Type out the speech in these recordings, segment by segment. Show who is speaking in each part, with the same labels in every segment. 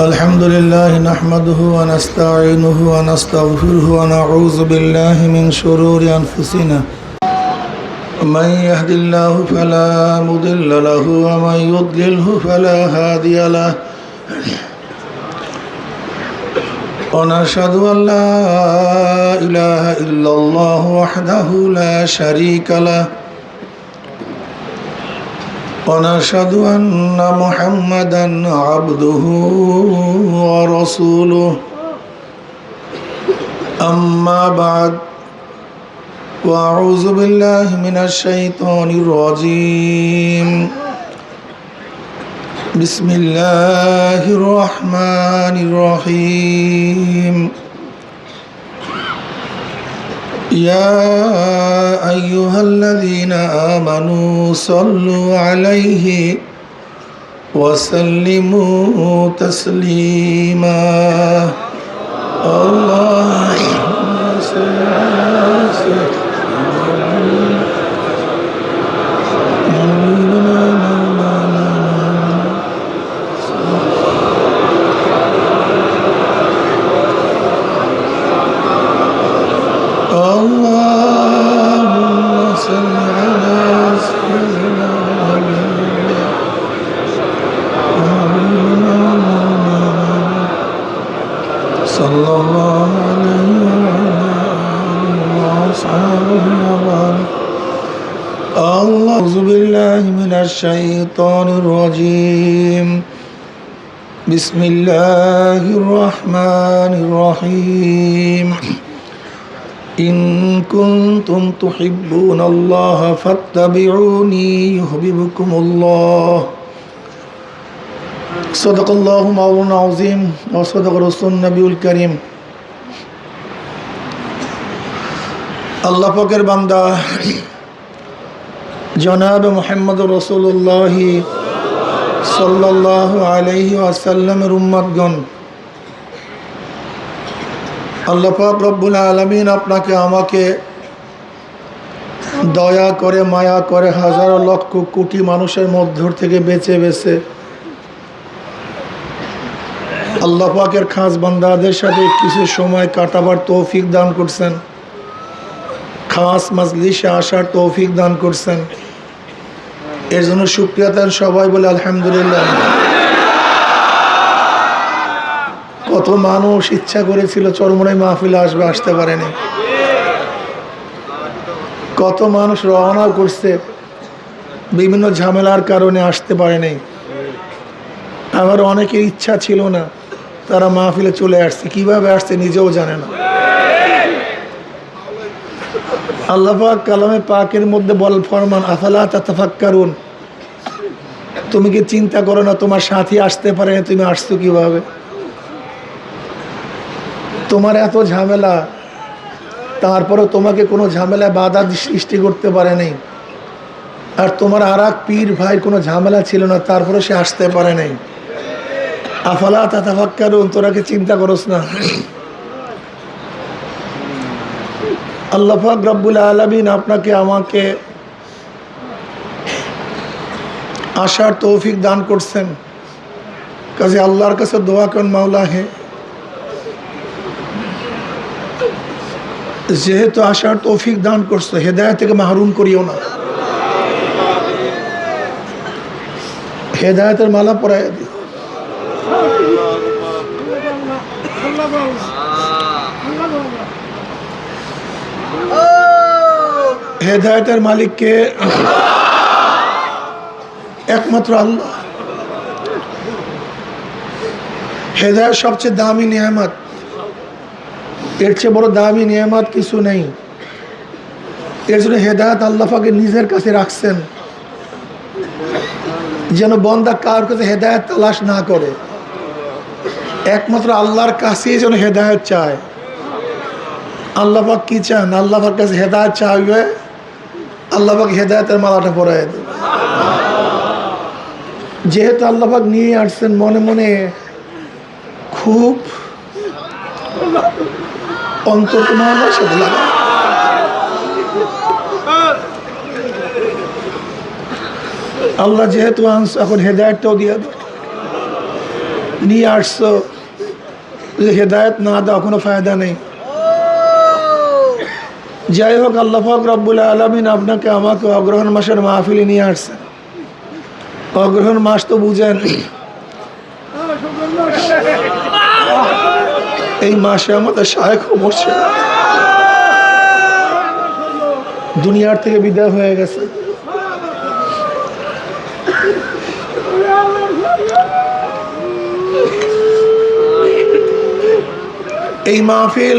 Speaker 1: الحمد لله نحمده ونستعينه ونستغفره ونعوذ بالله من شرور أنفسنا من يهد الله فلا مضل له ومن يضلله فلا هادي له ونشهد أن لا إله إلا الله وحده لا شريك له ونشهد أن محمدا عبده ورسوله أما بعد وأعوذ بالله من الشيطان الرجيم بسم الله الرحمن الرحيم يا أيها الذين آمنوا صلوا عليه وسلموا تسليما اللهم صل على أعوذ بالله من الشيطان الرجيم بسم الله الرحمن الرحيم إن كنتم تحبون الله فاتبعوني يحببكم الله صدق الله مولانا العظيم وصدق رسول النبي الكريم আল্লাহ পাকের বান্দা জনাব মুহাম্মদ রাসূলুল্লাহ সাল্লাল্লাহু আলাইহি ওয়াসাল্লামের উম্মতগণ, আল্লাহ পাক রব্বুল আলামিন আপনাকে আমাকে দয়া করে মায়া করে হাজার লক্ষ কোটি মানুষের মধ্য থেকে বেছে বেছে আল্লাহ পাকের খাস বান্দাদের সাথে কিছু সময় কাটাবার তৌফিক দান করছেন, খাস মাজলিসে আসার তৌফিক দান করছেন। এর জন্য শুকরিয়া তার সবাই বলে আলহামদুলিল্লাহ। কত মানুষ ইচ্ছা করেছিল চরমনাই মাহফিলে আসবে, আসতে পারেনি। কত মানুষ রওনা করছে, বিভিন্ন ঝামেলার কারণে আসতে পারেনি। আবার অনেকের ইচ্ছা ছিল না, তারা মাহফিলে চলে আসছে, কিভাবে আসছে নিজেও জানে না। আল্লাহ পাক কালামে পাকের মধ্যে বল ফরমান আফালা তাতাফাক্কারুন, তুমি কি চিন্তা করো না তোমার সাথী আসতে পারে না, তুমি আসছো কিভাবে? তোমার এত ঝামেলা, তারপরে তোমাকে কোনো ঝামেলা বাধা সৃষ্টি করতে পারে নাই। আর তোমার আর এক পীর ভাই কোনো ঝামেলা ছিল না, তারপরে সে আসতে পারে নাই। আফালা তাতাফাক্কারুন, তোরা কি চিন্তা করস না? আল্লাহ পাক রব্বুল আলামিন আপনাকে আমাকে আসার তৌফিক দান করছেন। কাজে আল্লাহর কাছে দোয়া করেন, মাওলা হে, যেহেতু আসার তৌফিক দান করছো, হেদায়েত থেকে মাহরুম করিও না। হেদায়েতের মালা পরায় দিও। হেদায়েতের মালিককে একমাত্র আল্লাহ। হেদায়েত সবচেয়ে দামি নিয়ামত, এর চেয়ে বড় দামি নিয়ামত কিছু নেই। এর জন্য হেদায়েত আল্লাহ পাকের নিজের কাছে রাখছেন, যেন বান্দা কার কাছে হেদায়েত তালাশ না করে, একমাত্র আল্লাহর কাছেই যেন হেদায়েত চায়। আল্লাহ পাক কি চান? আল্লাহ পাকের কাছে হেদায়েত চাইবে, আল্লাহ পাক হেদায়েতের মালাটা পরায় দেবে। যেহেতু আল্লাহ পাক নিয়ে আসছেন, মনে মনে খুব অন্তর তোমার সাথে লাগা। আল্লাহ যেহেতু আনছো এখন হেদায়েতটাও দিয়ে দাও। নিয়ে আসছো, যদি হেদায়েত না দাও কোনো ফায়দা নেই। যাই হোক, আল্লাহ পাক রব্বুল আলামিন আপনাকে আমাকে অগ্রহণ মাসের মাহফিলে নিয়ে আসছেন। অগ্রহণ মাস তো বুঝেন, এই মাসে আমাদের শায়েখ ও মুর্শিদ দুনিয়ার থেকে বিদায় হয়ে গেছে। এই মাহফিল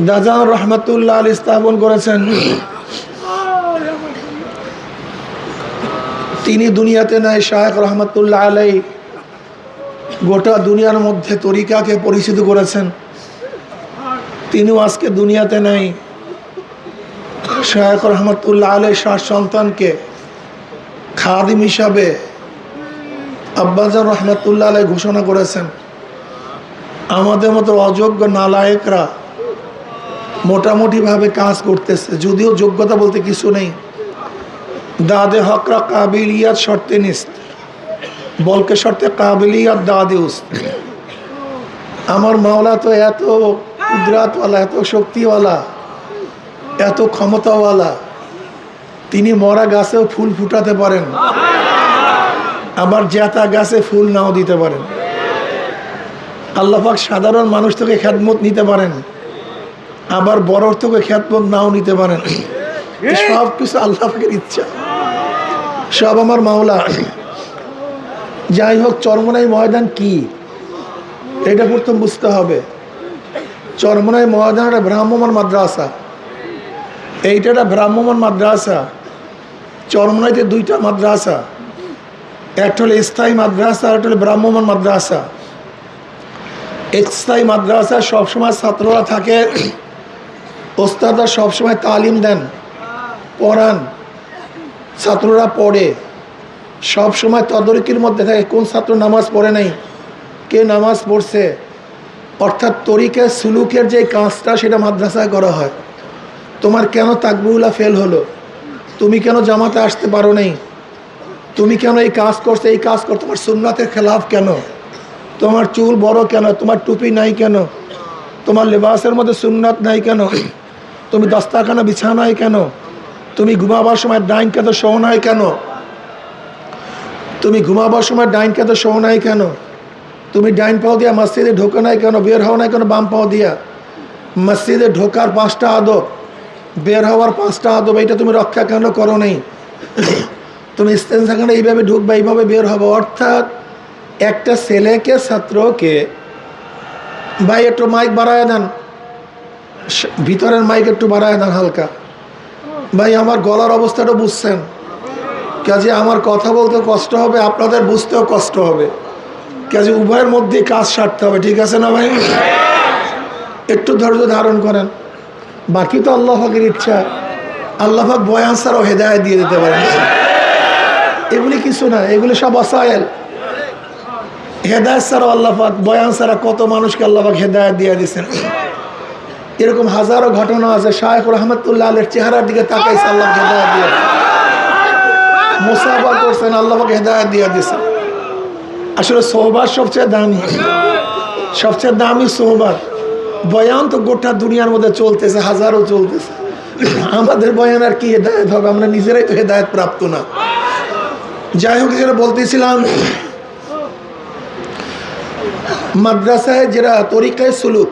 Speaker 1: দাজান রহমতুল্লাহ আলী স্থাপন করেছেন। তিনি দুনিয়াতে নাই, শায়েখ রহমতুল্লাহ আলাই গোটা দুনিয়ার মধ্যে তরিকাকে পরিচিত করেছেন। তিনিও আজকে দুনিয়াতে নাই। শায়েখ রহমতুল্লাহ আলাই 7 সন্তানকে খাদিম হিসাবে আব্বাজান রহমতুল্লাহ আলাই ঘোষণা করেছেন। আমাদের মতো অযোগ্য নালায়েকরা মোটামুটিভাবে কাজ করতেছে, যদিও যোগ্যতা বলতে কিছু নেই। দাদে হকরা কাবিলিয়াত শর্তে নিস্ত, বলকে শর্তে কাবিলিয়াত দাদে উস্ত। আমার মাওলা তো এত কুদরাতওয়ালা, এত শক্তিওয়ালা, এত ক্ষমতাওয়ালা, তিনি মরা গাছেও ফুল ফুটাতে পারেন, আবার জেতা গাছে ফুল নাও দিতে পারেন। আল্লাহ পাক সাধারণ মানুষ থেকে খেদমত নিতে পারেন, আবার বড় থেকে খেদমত নাও নিতে পারেন। সব কিছু আল্লাহ পাকের ইচ্ছা, সব আমার মাওলা। যাই হোক, চরমনাই ময়দান কি এটা প্রথম বুঝতে হবে। চরমনাই ময়দান একটা ভ্রাম্যমাণ মাদ্রাসা। এইটা একটা ভ্রাম্যমাণ মাদ্রাসা। চরমনাইতে 2টা মাদ্রাসা, একটা হলো স্থায়ী মাদ্রাসা, আর একটা হলো ভ্রাম্যমাণ মাদ্রাসা। স্থায়ী মাদ্রাসা সবসময় ছাত্ররা থাকে, ওস্তাদরা সবসময় তালিম দেন, পড়ান, ছাত্ররা পড়ে, সব সময় তদারকির মধ্যে থাকে কোন ছাত্র নামাজ পড়ে নাই, কে নামাজ পড়ছে। অর্থাৎ তরিকা সুলুকের যে কাজটা সেটা মাদ্রাসায় করা হয়। তোমার কেন তাকবীরুল্লাহ ফেল হলো, তুমি কেন জামাতে আসতে পারো নাই, তুমি কেন এই কাজ করছো, এই কাজ কর, তোমার সুন্নাতের খেলাফ কেন, তোমার চুল বড় কেন, তোমার টুপি নাই কেন, তোমার লেবাসের মধ্যে সুন্নাত নাই কেন, তুমি দস্তারখানা বিছানায় কেন, তুমি ঘুমাবার সময় ডাইন কাঁধে শোও নাই কেন, তুমি ঘুমাবার সময় ডাইন কাঁধে শোও নাই কেন, তুমি ডাইন পাও দিয়া মসজিদে ঢোকা নাই কেন, বের হও নাই কেন বাম পাও দিয়া। মসজিদে ঢোকার 5টা আদব, বের হওয়ার 5টা আদব, এইটা তুমি রক্ষা কেন করো নাই। তুমি ইস্তেনজাখানে এইভাবে ঢুকবে, এইভাবে বের হবো। অর্থাৎ একটা ছেলেকে, ছাত্রকে, ভাই একটু মাইক বাড়ায় দেন, ভিতরের মাইক একটু বাড়ায় দেন হালকা। ভাই আমার গলার অবস্থাটা বুঝছেন, কাজে আমার কথা বলতে কষ্ট হবে, আপনাদের বুঝতেও কষ্ট হবে, কাজে উভয়ের মধ্যে কাজ সারতে হবে, ঠিক আছে না ভাই? একটু ধৈর্য ধারণ করেন, বাকি তো আল্লাহ পাকের ইচ্ছা। আল্লাহ পাক বয়ান ছাড়াও হেদায়েত দিয়ে দিতে পারেন, এগুলি কিছু না, এগুলি সব ওয়াসাইল। হেদায়েত ছাড়াও আল্লাহ পাক, বয়ান ছাড়া কত মানুষকে আল্লাহ পাক হেদায়েত দিয়ে দিয়েছেন। এরকম হাজারো ঘটনা আছে। শায়েখ রহমতুল্লাহ আলাইহির চেহারার দিকে তাকাইছে, আল্লাহ হেদায়েত দিয়ে, মুসাফা করছেন, আল্লাহ পাক হেদায়েত দিয়ে দিয়েছেন। আসলে সোহবাত সবচেয়ে দামি, সবচেয়ে দামি সোহবাত। বয়ান তো গোটা দুনিয়ার মধ্যে চলতেছে, হাজারো চলতেছে, আমাদের বয়ান আর কি হেদায়েত হবে, আমরা নিজেরাই তো হেদায়েত প্রাপ্ত না। যাই হোক, যেটা বলতেছিলাম, মাদ্রাসায় যারা তরিকায় সুলুক,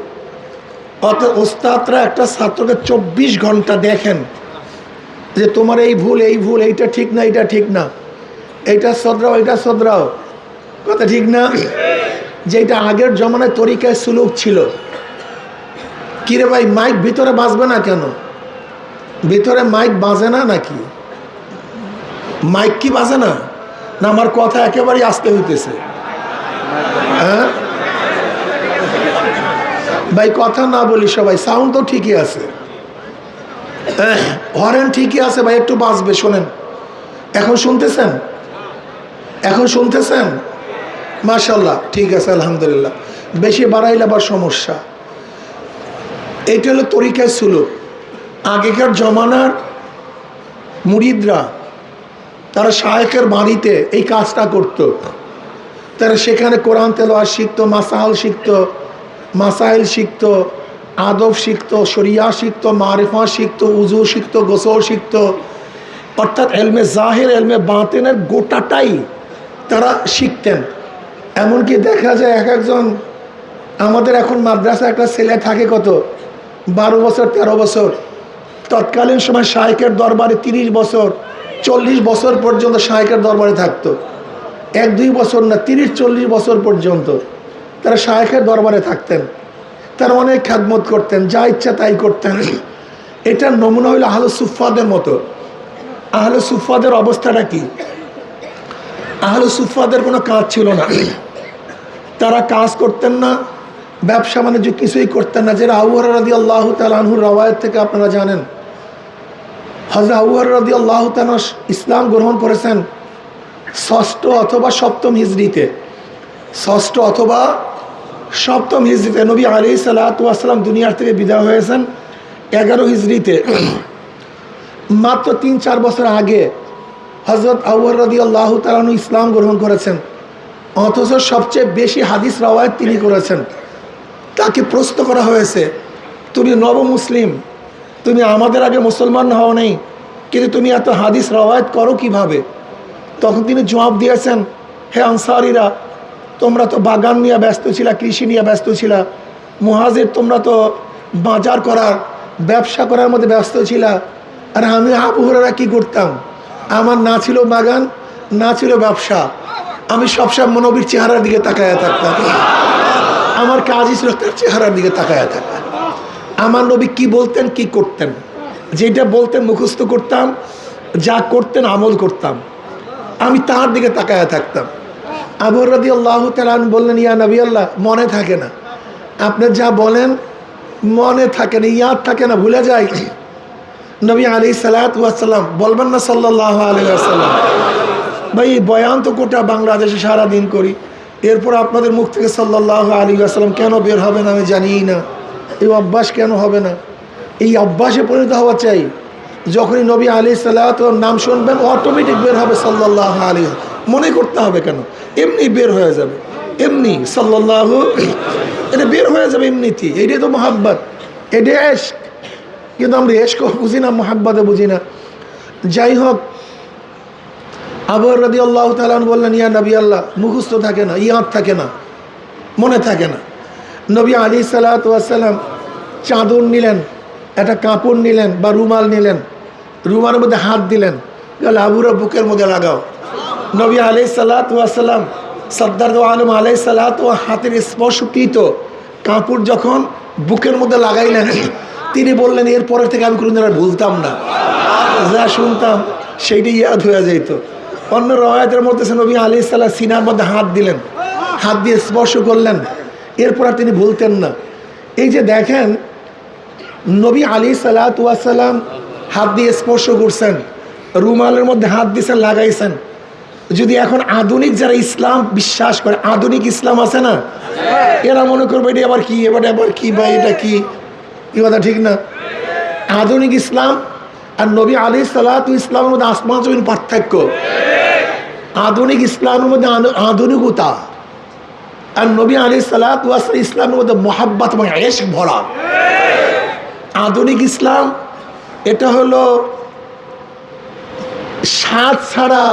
Speaker 1: অর্থাৎ ওস্তাদরা একটা ছাত্রকে 24 ঘন্টা দেখেন যে তোমার এই ভুল, এই ভুল, এইটা ঠিক না, এইটা ঠিক না, এইটা সদরাও, এইটা সদরাও, কথা ঠিক না। যেটা আগের জমানায় তরিকায় সুলুক ছিল। কিরে ভাই, মাইক ভিতরে বাজবে না কেন? ভিতরে মাইক বাজে না নাকি? মাইক কি বাজে না? না আমার কথা একেবারেই আস্তে হইতেছে? হ্যাঁ ভাই, কথা না বলি সবাই, সাউন্ড তো ঠিকই আছে, হরেন ঠিকই আছে ভাই, একটু বাজবে, শোনেন। এখন শুনতেছেন? এখন শুনতেছেন? মাশাআল্লাহ, ঠিক আছে, আলহামদুলিল্লাহ। বেশি বাড়াইলে আবার সমস্যা। এইটা হলো তরিকায় সুলুক। আগেকার জমানার মুরিদরা তারা শায়েখের বাড়িতে এই কাজটা করত। তারা সেখানে কোরআন তেলাওয়াত শিখতো, মাসাইল শিখতো, আদব শিখতো, শরিয়া শিখতো, মারিফা শিখতো, উজু শিখতো, গোসল শিখতো। অর্থাৎ এলমে জাহির এলমে বাতিনের গোটাটাই তারা শিখতেন। এমনকি দেখা যায় এক একজন, আমাদের এখন মাদ্রাসায় একটা ছেলে থাকে কত 12 বছর 13 বছর, তৎকালীন সময় শায়েখের দরবারে 30 বছর 40 বছর পর্যন্ত শায়েখের দরবারে থাকতো। 1-2 বছর না, 30-40 বছর পর্যন্ত তারা শায়েখের দরবারে থাকতেন। তারা অনেক খেদমত করতেন, যা ইচ্ছা তাই করতেন। এটার নমুনা হইল আহলে সুফফাদের মতো। আহলে সুফফাদের অবস্থাটা কি? আহলে সুফফাদের কোনো কাজ ছিল না, তারা কাজ করতেন না, ব্যবসা বাণিজ্য কিছুই করতেন না। যেটা আবু হুরায়রা রাদিয়াল্লাহু তাআলা আনহুর রওয়ায়াত থেকে আপনারা জানেন, হযরত আবু হুরায়রা রাদিয়াল্লাহু তাআলা ইসলাম গ্রহণ করেছেন 6ষ্ঠ অথবা 7ম হিজরিতে। 6ষ্ঠ অথবা 7ম হিজরিতে। নবী আলাইহিস সালাতু ওয়াস সালাম দুনিয়ার থেকে বিদায় হয়েছেন 11 হিজরিতে। মাত্র 3-4 বছর আগে হযরত আবু হুরায়রা রাদিয়াল্লাহু তাআলা আনহু ইসলাম গ্রহণ করেছেন, অথচ সবচেয়ে বেশি হাদিস রওয়ায়াত তিনি করেছেন। তাকে প্রশ্ন করা হয়েছে, তুমি নব মুসলিম, তুমি আমাদের আগে মুসলমান হও নাই, কিন্তু তুমি এত হাদিস রওয়ায়াত করো কিভাবে? তখন তিনি জবাব দিয়েছেন, হে আনসারীরা, তোমরা তো বাগান নিয়ে ব্যস্ত ছিলা, কৃষি নিয়ে ব্যস্ত ছিলা। মুহাজির তোমরা তো বাজার করার, ব্যবসা করার মধ্যে ব্যস্ত ছিলা। আর আমি আবু হুরায়রা কি করতাম? আমার না ছিল বাগান, না ছিল ব্যবসা, আমি সবসময় নবীর চেহারার দিকে তাকায়া থাকতাম। আমার কাজই ছিল তার চেহারার দিকে তাকায়া থাকা। আমার নবী কি বলতেন, কি করতেন, যেটা বলতেন মুখস্থ করতাম, যা করতেন আমল করতাম, আমি তার দিকে তাকায়া থাকতাম। আবু হুরায়রা রাদিয়াল্লাহু তাআলা আনহু বললেন, ইয়া নবী আল্লাহ, মনে থাকে না, আপনি যা বলেন মনে থাকে না, ইয়াদ থাকে না, ভুলে যায়। নবী আলাইহিস সালাতু ওয়াস সালাম বলবেন না সাল্লাল্লাহু আলাইহি ওয়াসাল্লাম, ভাই বয়ান তো গোটা বাংলাদেশে সারাদিন করি, এরপর আপনাদের মুখ থেকে সাল্লাল্লাহু আলাইহি ওয়াসাল্লাম কেন বের হবে না আমি জানি না। এই অভ্যাস কেন হবে না? এই অভ্যাসে পরিণত হওয়া চাই। যখনই নবী আলাইহিস সালাতু নাম শুনবেন অটোমেটিক বের হবে সাল্লাল্লাহু আলাইহি, মনে করতে হবে কেন, এমনি বের হয়ে যাবে, এমনি সাল্লাল্লাহু, এটা বের হয়ে যাবে এমনিতেই। এটাই তো মোহাব্বত, এটাই ইশক। কিন্তু আমরা ইশক বুঝি না, মোহাব্বতে বুঝি না। যাই হোক, আবু হুরায়রা রাদিয়াল্লাহু তাআলা বললেন, ইয়া নবী আল্লাহ, মুখস্থ থাকে না, ইয়াদ থাকে না, মনে থাকে না। নবী আলাইহিস সালাতু ওয়াস সালাম চাদর নিলেন, একটা কাপড় নিলেন বা রুমাল নিলেন, রুমালের মধ্যে হাত দিলেন, বলে আবু হুরায়রা বুকের মধ্যে লাগাও। নবী আলাইহিস সালাতু ওয়াস সালাম সরদার দো আলম আলাইহিস সালাতু হাতের স্পর্শকৃত কাপড় যখন বুকের মধ্যে লাগাইলেন, তিনি বললেন, এরপরের থেকে আমি কোনোদিন আর ভুলতাম না, যা শুনতাম সেইটাই ইয়াদ হয়ে যেত। অন্য রওয়ায়াতের মধ্যে নবী আলাইহিস সালাম সিনার মধ্যে হাত দিলেন, হাত দিয়ে স্পর্শ করলেন, এরপর আর তিনি ভুলতেন না। এই যে দেখেন, নবী আলাইহিস সালাতু ওয়াস সালাম হাত দিয়ে স্পর্শ করছেন, রুমালের মধ্যে হাত দিয়েছেন, লাগাইছেন। যদি এখন আধুনিক যারা ইসলাম বিশ্বাস করে, আধুনিক ইসলাম আছে না, এরা মনে করবে এটা আবার কি, এবার আবার কি, বা এটা কি, এই কথা ঠিক না। আধুনিক ইসলাম আর নবী আলাইহিস সালাতু ইসলামের মধ্যে আসমান জমিন পার্থক্য। আধুনিক ইসলামের মধ্যে আধুনিকতা, আর নবী আলাইহিস সালাতু ইসলামের মধ্যে মোহাব্বত এবং ইশক ভরা। আধুনিক ইসলাম এটা হলো স্বাদ ছাড়া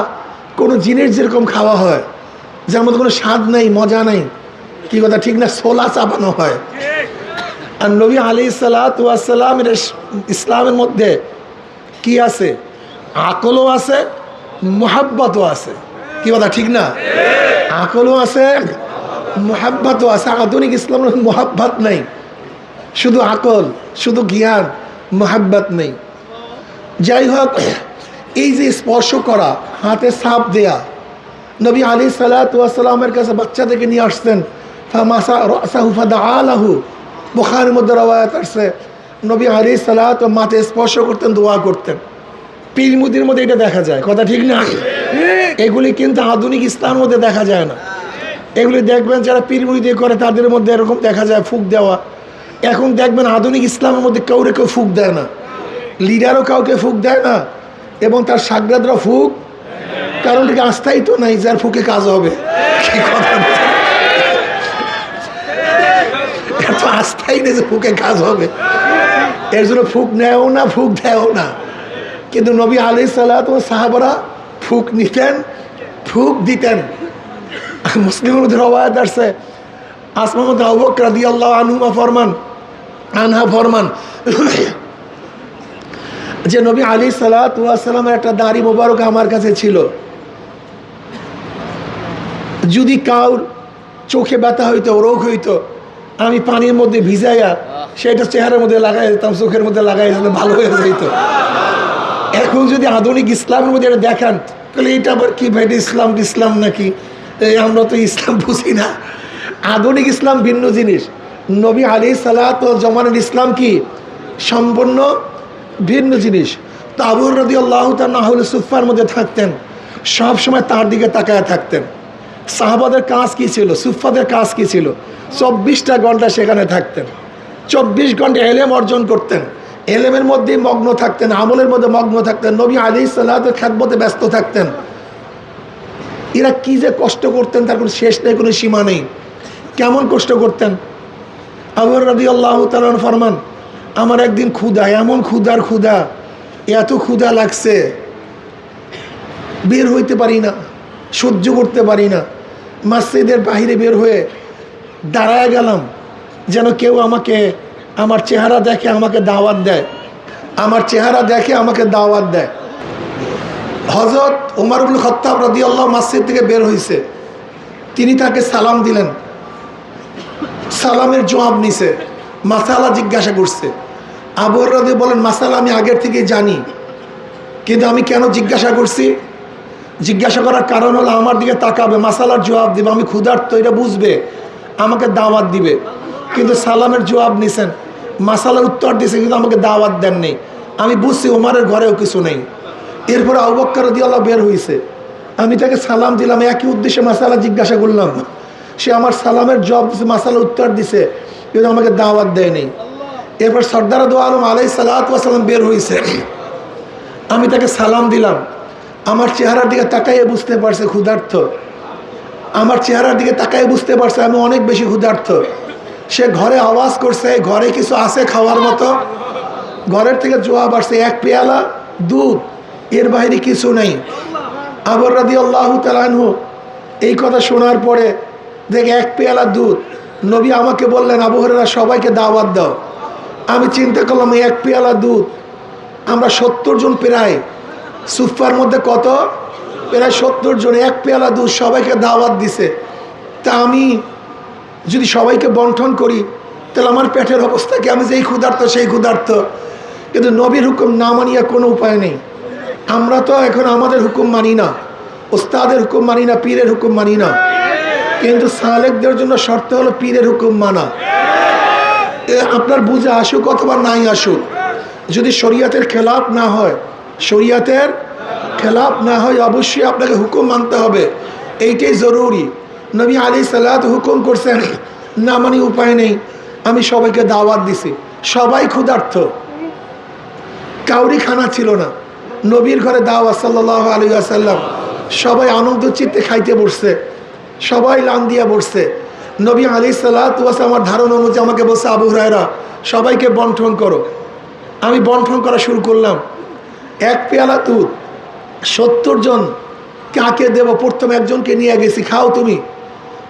Speaker 1: কোনো জিনিস যেরকম খাওয়া হয়, যার মধ্যে কোনো স্বাদ নেই, মজা নেই, কি কথা ঠিক না, ছোলা চাপানো হয়। আর নবী আলাইহিস সালাতু ওয়াস সালামের ইসলামের মধ্যে কি আছে, আকলও আছে, মোহাব্বতও আছে, কি কথা ঠিক না, আকলও আছে, মোহাব্বতও আছে। আধুনিক ইসলামের মোহাব্বত নেই, শুধু আকল, শুধু জ্ঞান, মোহাব্বত নেই। যাই হোক, এই যে স্পর্শ করা, হাতে ছাপ দেয়া, নবী আলাইহিস সালাতু ওয়াস সালামের কাছে বাচ্চাদেরকে নিয়ে আসতেন, ফামাসা রাসাহু ফাদাআ লাহু, বুখারীর মধ্যে রওয়ায়াত আছে, নবী আলাইহিস সালাতু মাথায় স্পর্শ করতেন, দোয়া করতেন। পীর মুদির মধ্যে এটা দেখা যায়, কথা ঠিক না। এগুলি কিন্তু আধুনিক ইসলামের মধ্যে দেখা যায় না। এগুলি দেখবেন যারা পীর মুরিদি করে তাদের মধ্যে এরকম দেখা যায় ফুক দেওয়া। এখন দেখবেন আধুনিক ইসলামের মধ্যে কাউরে কেউ ফুক দেয় না, লিডারও কাউকে ফুক দেয় না, এবং তার সাগরাদরা ফুক কারণ থেকে আস্থাই তো নাই যার ফুকে কাজ হবে, কি কথা, এত আস্থাই নেই যে ফুকে কাজ হবে, এর জন্য ফুক নেও না, ফুক দেও না। কিন্তু নবী আলাইহিস সালাতু ওয়াস সাহাবারা ফুক নিতেন, ফুক দিতেন। মুসলিমের মধ্যে রওয়ায়াত আছে, আসমা মধ্যে আবু বকর রাদিয়াল্লাহু আনহা ফরমান যে নবী আলাইহিস সালাতু ওয়াস সালামের একটা দাড়ি মোবারক আমার কাছে ছিল, যদি কাউর চোখে ব্যথা হইতো, রোগ হইতো, আমি পানির মধ্যে ভিজাইয়া সেটা চেহারার মধ্যে লাগাই দিতাম, চোখের মধ্যে লাগাই দিতাম, ভালো হয়ে যেত। এখন যদি আধুনিক ইসলামের মধ্যে এটা দেখান, তাহলে এটা আবার কি ভাই, ইসলাম নাকি, আমরা তো ইসলাম বুঝি না। আধুনিক ইসলাম ভিন্ন জিনিস, নবী আলাইহিস সালাতু ওয়াস জামানার ইসলাম কি সম্পূর্ণ ভিন্ন জিনিস। তো আবু হুরায়রা রাদিয়াল্লাহু তাআলা আহলে সুফফার মধ্যে থাকতেন, সব সময় তার দিকে তাকায় থাকতেন। সাহাবাদের কাজ কি ছিল, সুফফাদের কাজ কি ছিল, 24টা ঘন্টা সেখানে থাকতেন, 24 ঘন্টা এলেম অর্জন করতেন, এলেমের মধ্যেই মগ্ন থাকতেন, আমলের মধ্যে মগ্ন থাকতেন, নবী আলাইহিস সালাতু খেদমতে ব্যস্ত থাকতেন। এরা কি যে কষ্ট করতেন তার কোনো শেষ নেই, কোনো সীমা নেই। কেমন কষ্ট করতেন? আবু হুরায়রা রাদিয়াল্লাহু তাআলা ফরমান, আমার একদিন ক্ষুধা, এমন ক্ষুধা, এত ক্ষুধা লাগছে, বের হইতে পারি না, সহ্য করতে পারি না। মসজিদের বাহিরে বের হয়ে দাঁড়ায় গেলাম, যেন কেউ আমাকে, আমার চেহারা দেখে আমাকে দাওয়াত দেয়, আমার চেহারা দেখে আমাকে দাওয়াত দেয়। হযরত ওমর ইবনে খাত্তাব রাদিয়াল্লাহু মসজিদ থেকে বের হয়েছে, তিনি তাকে সালাম দিলেন, সালামের জবাব নিছে, মাসালা জিজ্ঞাসা করছে। আবু হুরায়রা বলেন, মাসালা আমি আগের থেকেই জানি, কিন্তু আমি কেন জিজ্ঞাসা করছি? জিজ্ঞাসা করার কারণ হলো আমার দিকে তাকাবে, মাসালার জবাব দিবে, আমি ক্ষুধার্ত এটা বুঝবে, আমাকে দাওয়াত দিবে। কিন্তু সালামের জবাব নিছেন, মাসালার উত্তর দিছে, কিন্তু আমাকে দাওয়াত দেন নেই। আমি বুঝছি ওমরের ঘরেও কিছু নেই। এরপর আবু বকর রাদিয়াল্লাহু বের হয়েছে, আমি তাকে সালাম দিলাম, একই উদ্দেশ্যে মাসালা জিজ্ঞাসা করলাম, সে আমার সালামের জবাব দিছে, মাসালার উত্তর দিছে, কিন্তু আমাকে দাওয়াত দেয় নেই। এরপর সরদার দু আলম আলাইহিস সালাতু ওয়াস সালাম বের হয়েছে, আমি তাকে সালাম দিলাম, আমার চেহারার দিকে তাকাইয়ে বুঝতে পারছে ক্ষুধার্ত, আমার চেহারার দিকে তাকাইয়ে বুঝতে পারছে আমি অনেক বেশি ক্ষুধার্ত। সে ঘরে আওয়াজ করছে, ঘরে কিছু আছে খাওয়ার মতো? ঘরের থেকে জবাব আসছে, এক পেয়ালা দুধ, এর বাইরে কিছু নেই। আবু হুরায়রা রাদিয়াল্লাহু তাআলা আনহু এই কথা শোনার পরে দেখে এক পেয়ালা দুধ, নবী আমাকে বললেন, আবু হুরায়রা সবাইকে দাওয়াত দাও। আমি চিন্তা করলাম, এক পেয়ালা দুধ, আমরা 70 জন, প্রায় সুফার মধ্যে কত, প্রায় 70 জন, এক পেয়ালা দুধ সবাইকে দাওয়াত দিছে। তা আমি যদি সবাইকে বন্টন করি তাহলে আমার পেটের অবস্থা কি? আমি যেই ক্ষুধার্ত সেই ক্ষুধার্ত। কিন্তু নবীর হুকুম না মানিয়া কোনো উপায় নেই। আমরা তো এখন আমাদের হুকুম মানি না, ওস্তাদের হুকুম মানি না, পীরের হুকুম মানি না, কিন্তু সালেকদের জন্য শর্ত হলো পীরের হুকুম মানা। আপনার বুঝে আসুক অথবা নাই আসুক, যদি শরীয়তের খেলাফ না হয়, শরীয়তের খেলাফ না হয়, অবশ্যই আপনাকে হুকুম মানতে হবে, এইটাই জরুরি। নবী আলাইহিস সালাতু হুকুম করছেন, না মানি উপায় নেই। আমি সবাইকে দাওয়াত দিছি, সবাই ক্ষুধার্ত, কাউরি খানা ছিল না। নবীর ঘরে দাওয়াত সাল্লাল্লাহু আলাইহি ওয়াসাল্লাম, সবাই আনন্দ চিত্তে খাইতে বসছে, সবাই লান দিয়া বসছে। নবী আলাইহিস সালাতু ওয়াস আমার ধারণা অনুযায়ী আমাকে বলছে, আবু হুরায়রা সবাইকে বন্টন করো। আমি বন্টন করা শুরু করলাম। এক পেয়ালা দুধ 70 জন কাকে দেব? প্রথম একজনকে নিয়ে গেছি, খাও তুমি।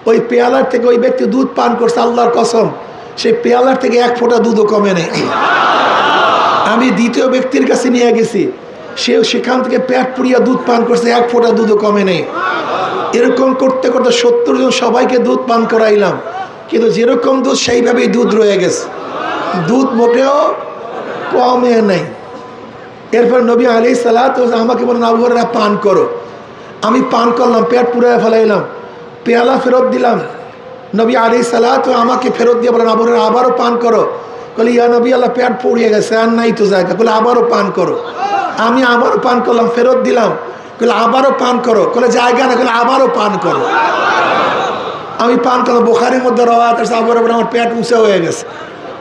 Speaker 1: ওই পেয়ালার থেকে ওই ব্যক্তি দুধ পান করছে, আল্লাহর কসম সেই পেয়ালার থেকে এক ফোঁটা দুধও কমে নেই। আমি দ্বিতীয় ব্যক্তির কাছে নিয়ে গেছি, সেও সেখান থেকে পেট পুড়িয়া দুধ পান করছে, এক ফোঁটা দুধও কমে নেই। এরকম করতে করতে 70 জন সবাইকে দুধ পান করাইলাম, কিন্তু যেরকম দুধ সেইভাবেই দুধ রয়ে গেছে, দুধ মোটেও কমে নেই। এরপর নবী আলাইহিস সালাতু ওয়াস আমাকে বলেন, আবু হুরায়রা পান করো। আমি পান করলাম, পেট পুড়ায় ফেলাইলাম, পেয়ালা ফেরত দিলাম। নবী আলাইহিস সালাতু আমাকে ফেরত দিয়ে বলেন, আবু হুরায়রা আবারও পান করো। বলে, ইয়া নবী আল্লাহ, পেট পুড়িয়ে গেছে, আর নাই তো জায়গা। বলে, আবারও পান করো। আমি আবারও পান করলাম, ফেরত দিলাম। বলে, আবারও পান করো। বলে, জায়গা না। বলে, আবারও পান করো। আমি পান করলাম। বুখারীর মধ্যে রওয়ায়াত আছে, আবু হুরায়রা আমার পেট উঁচা হয়ে গেছে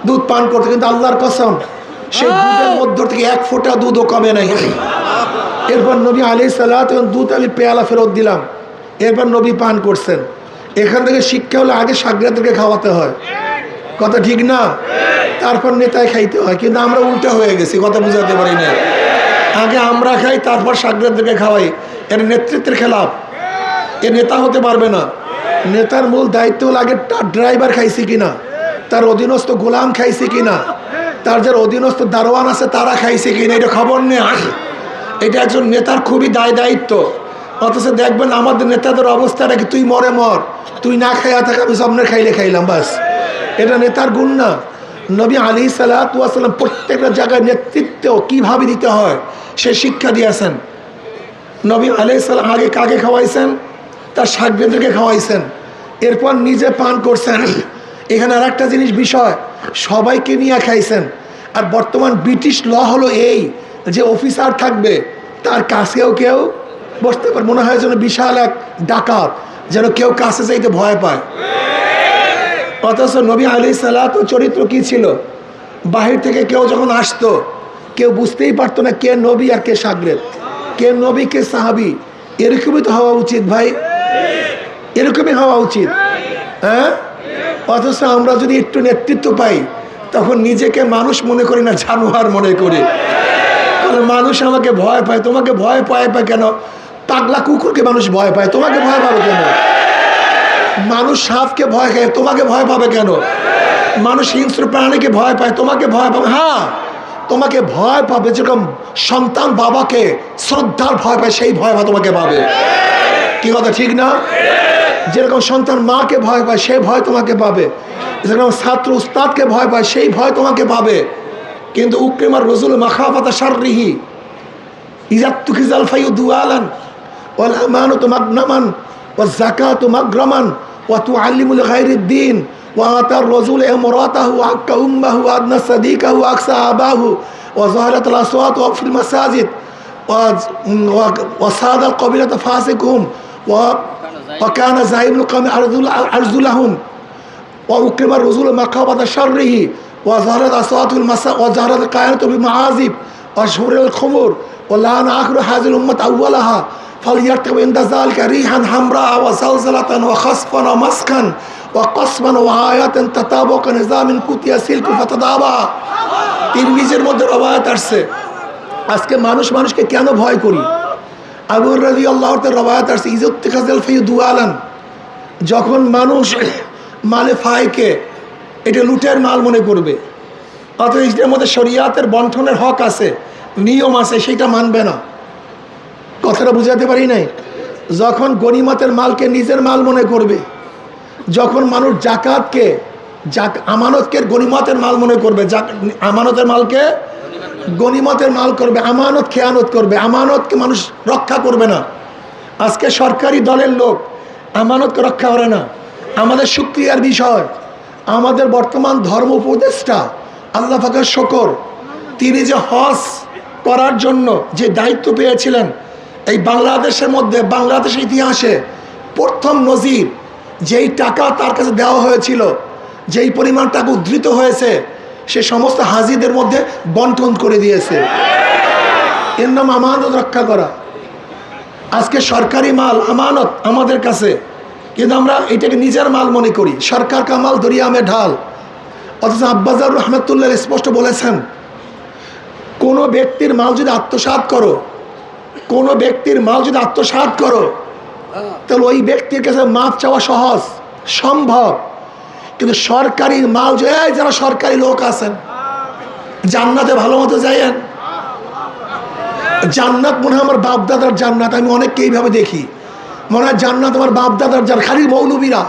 Speaker 1: দুধ পান করতে, কিন্তু আল্লাহর কসম সেই দুধের মধ্য থেকে এক ফোঁটা দুধও কমে নাই। এরপর নবী আলাইহিস সালাত দুধ আমি পেয়ালা ফেরত দিলাম, এরপর নবী পান করছেন। এখান থেকে শিক্ষা হলো আগে সাগরেদকে খাওয়াতে হয়, কথা ঠিক না? তারপর নেতায় খাইতে হয়। কিন্তু আমরা উল্টা হয়ে গেছি, কথা বুঝাতে পারি না। আগে আমরা খাই, তারপর সাগরেদকে খাওয়াই। এর নেতৃত্বের খেলাফ, এ নেতা হতে পারবে না। নেতার মূল দায়িত্ব হলো আগে তার ড্রাইভার খাইছে কিনা, তার অধীনস্থ গোলাম খাইছে কিনা, তার যার অধীনস্থ দারোয়ান আছে তারা খাইছে কিনা, এটা খবর নেই। এটা একজন নেতার খুবই দায়িত্ব। অথচ দেখবেন আমাদের নেতাদের অবস্থাটা কি, তুই মরে মর, তুই না খাইয়া থাকা, আমি সামনের খাইলে খাইলাম, বাস। এটা নেতার গুণ না। নবী আলাইহিস সালাতু ওয়াস সালাম প্রত্যেকটা জায়গায় নেতৃত্ব কিভাবে দিতে হয় সে শিক্ষা দিয়েছেন। নবী আলাইহিস সালাম আগে কাকে খাওয়াইছেন? তার সাগরেদকে খাওয়াইছেন, এরপর নিজে পান করছেন। এখানে আর একটা জিনিস বিষয়, সবাইকে নিয়ে খাইছেন। আর বর্তমান ব্রিটিশ ল হলো এই যে অফিসার থাকবে, তার কাছেও কেউ বসতে পারে। মনে হয় যেন বিশাল এক ডাকাত, যেন কেউ কাছে যাইতে ভয় পায়। অথচ নবী আলাইহিস সালাতু চরিত্র কি ছিল? বাহির থেকে কেউ যখন আসতো, কেউ বুঝতেই পারতো না কে নবী আর কে সাগরেদ, কে নবী কে সাহাবি। এরকমই তো হওয়া উচিত ভাই, এরকমই হওয়া উচিত, হ্যাঁ? অথচ আমরা যদি একটু নেতৃত্ব পাই, তখন নিজেকে মানুষ মনে করি না, জানোয়ার মনে করি। কারণ মানুষ আমাকে ভয় পায়। তোমাকে ভয় পায় কেন? পাগলা কুকুরকে মানুষ ভয় পায়, তোমাকে ভয় পাবে কেন? মানুষ সাপকে ভয় খায়, তোমাকে ভয় পাবে কেন? মানুষ হিংস্র প্রাণীকে ভয় পায়, তোমাকে ভয় পাবে। হ্যাঁ, তোমাকে ভয় পাবে যেরকম সন্তান বাবাকে শ্রদ্ধার ভয় পায়, সেই ভয় তোমাকে পাবে। কি কথা ঠিক না? যেরকম সন্তান মাকে ভয় পায়, সেই ভয় তোমাকে পাবে। যেরকম ছাত্র উস্তাদকে ভয় পায়, সেই ভয় তোমাকে পাবে। কিন্তু উকরিমার রসুল মাখাফাতা শাররিহি ইজাতুখিজাল ফায়ু দুআলান ওয়াল আমানাতু মাগনামান ওয়াজ যাকাতু মাগরামান ওয়া তুআল্লিমুল গায়রিদ্দিন ওয়া আতার রাসূল ইমরাতাহু আক্কা উম্মাহু আদনা সাদিকাহু আকসা আবাহু ওয়া যাহারাতুল আসওয়াত ওয়া ফিল মাসাজিদ ওয়া সাদাল কবিলাতা ফাসিকুম ওয়া কানা যাইমুল কওমি আরজুলাহুম ওয়া উকরিমার রসুল মাখাফাতা শাররিহি ওয়া যাহারাত আসওয়াতুল মাসা ওয়া যাহারাত কায়ানাতু বিমাআজিব ওয়া শুরুল খুমুর ওয়া লানা আখিরু হাযিল উম্মাত আউওয়ালাহা ফালইয়ারতাকু ইনদা যালিকা রিহান হামরা ওয়া যালজালাতান ওয়া খাসফান ওয়া মাসকান ওয়া কসমান ওয়া আয়াতান তাতাবাকা নিজামিন কুতিয়া সিলকু ফাতাদাবা। তিরমিজির মধ্যে রওয়ায়াত আসছে। আজকে মানুষকে কেন ভয় করি? আবু হুরায়রা রাদিয়াল্লাহু তাআলা রওয়ায়াত আসছে, ইজাতুখিজাল ফায়ু দুআলান, যখন মানুষ মালে ফায়কে এটা লুটের মাল মনে করবে, অথচ এটার মধ্যে শরিয়াতের বন্টনের হক আছে, নিয়ম আছে, সেটা মানবে না। কথাটা বুঝাতে পারি নাই? যখন গনিমতের মালকে নিজের মাল মনে করবে, যখন মানুষ জাকাতকে আমানতকে গনিমতের মাল মনে করবে, আমানতের মালকে গনিমতের মাল করবে, আমানত খেয়ানত করবে, আমানতকে মানুষ রক্ষা করবে না। আজকে সরকারি দলের লোক আমানতকে রক্ষা করে না। আমাদের শুকরিয়ার বিষয়, আমাদের বর্তমান ধর্ম উপদেষ্টা আল্লাহ পাকের শুকর, তিনি যে হজ করার জন্য যে দায়িত্ব পেয়েছিলেন, এই বাংলাদেশের মধ্যে, বাংলাদেশের ইতিহাসে প্রথম নজির, যেই টাকা তার কাছে দেওয়া হয়েছিল, যেই পরিমাণ টাকা উদ্ধৃত হয়েছে, সে সমস্ত হাজিদের মধ্যে বন্টন করে দিয়েছে। এর নাম আমানত রক্ষা করা। আজকে সরকারি মাল আমানত আমাদের কাছে, কিন্তু আমরা এটাকে নিজের মাল মনে করি। সরকার কা মাল দরিয়া মে ঢাল। অথচ আব্বাজার রহমতুল্লাহ স্পষ্ট বলেছেন, কোনো ব্যক্তির মাল যদি আত্মসাৎ করো, কোনো ব্যক্তির মাল যদি আত্মসাৎ করো, তাহলে ওই ব্যক্তির কাছে মাপ চাওয়া সহজ, সম্ভব। কিন্তু সরকারি মাল, যে যারা সরকারি লোক আছেন, জান্নাতে ভালো মতো যাইয়েন। জান্নাত মনে হয় আমার বাপদাদার জান্নাত। আমি অনেককে এইভাবে দেখি, মনে হয় জান্নাত আমার বাপদাদার জান্নাত। খালি মৌলবীরা,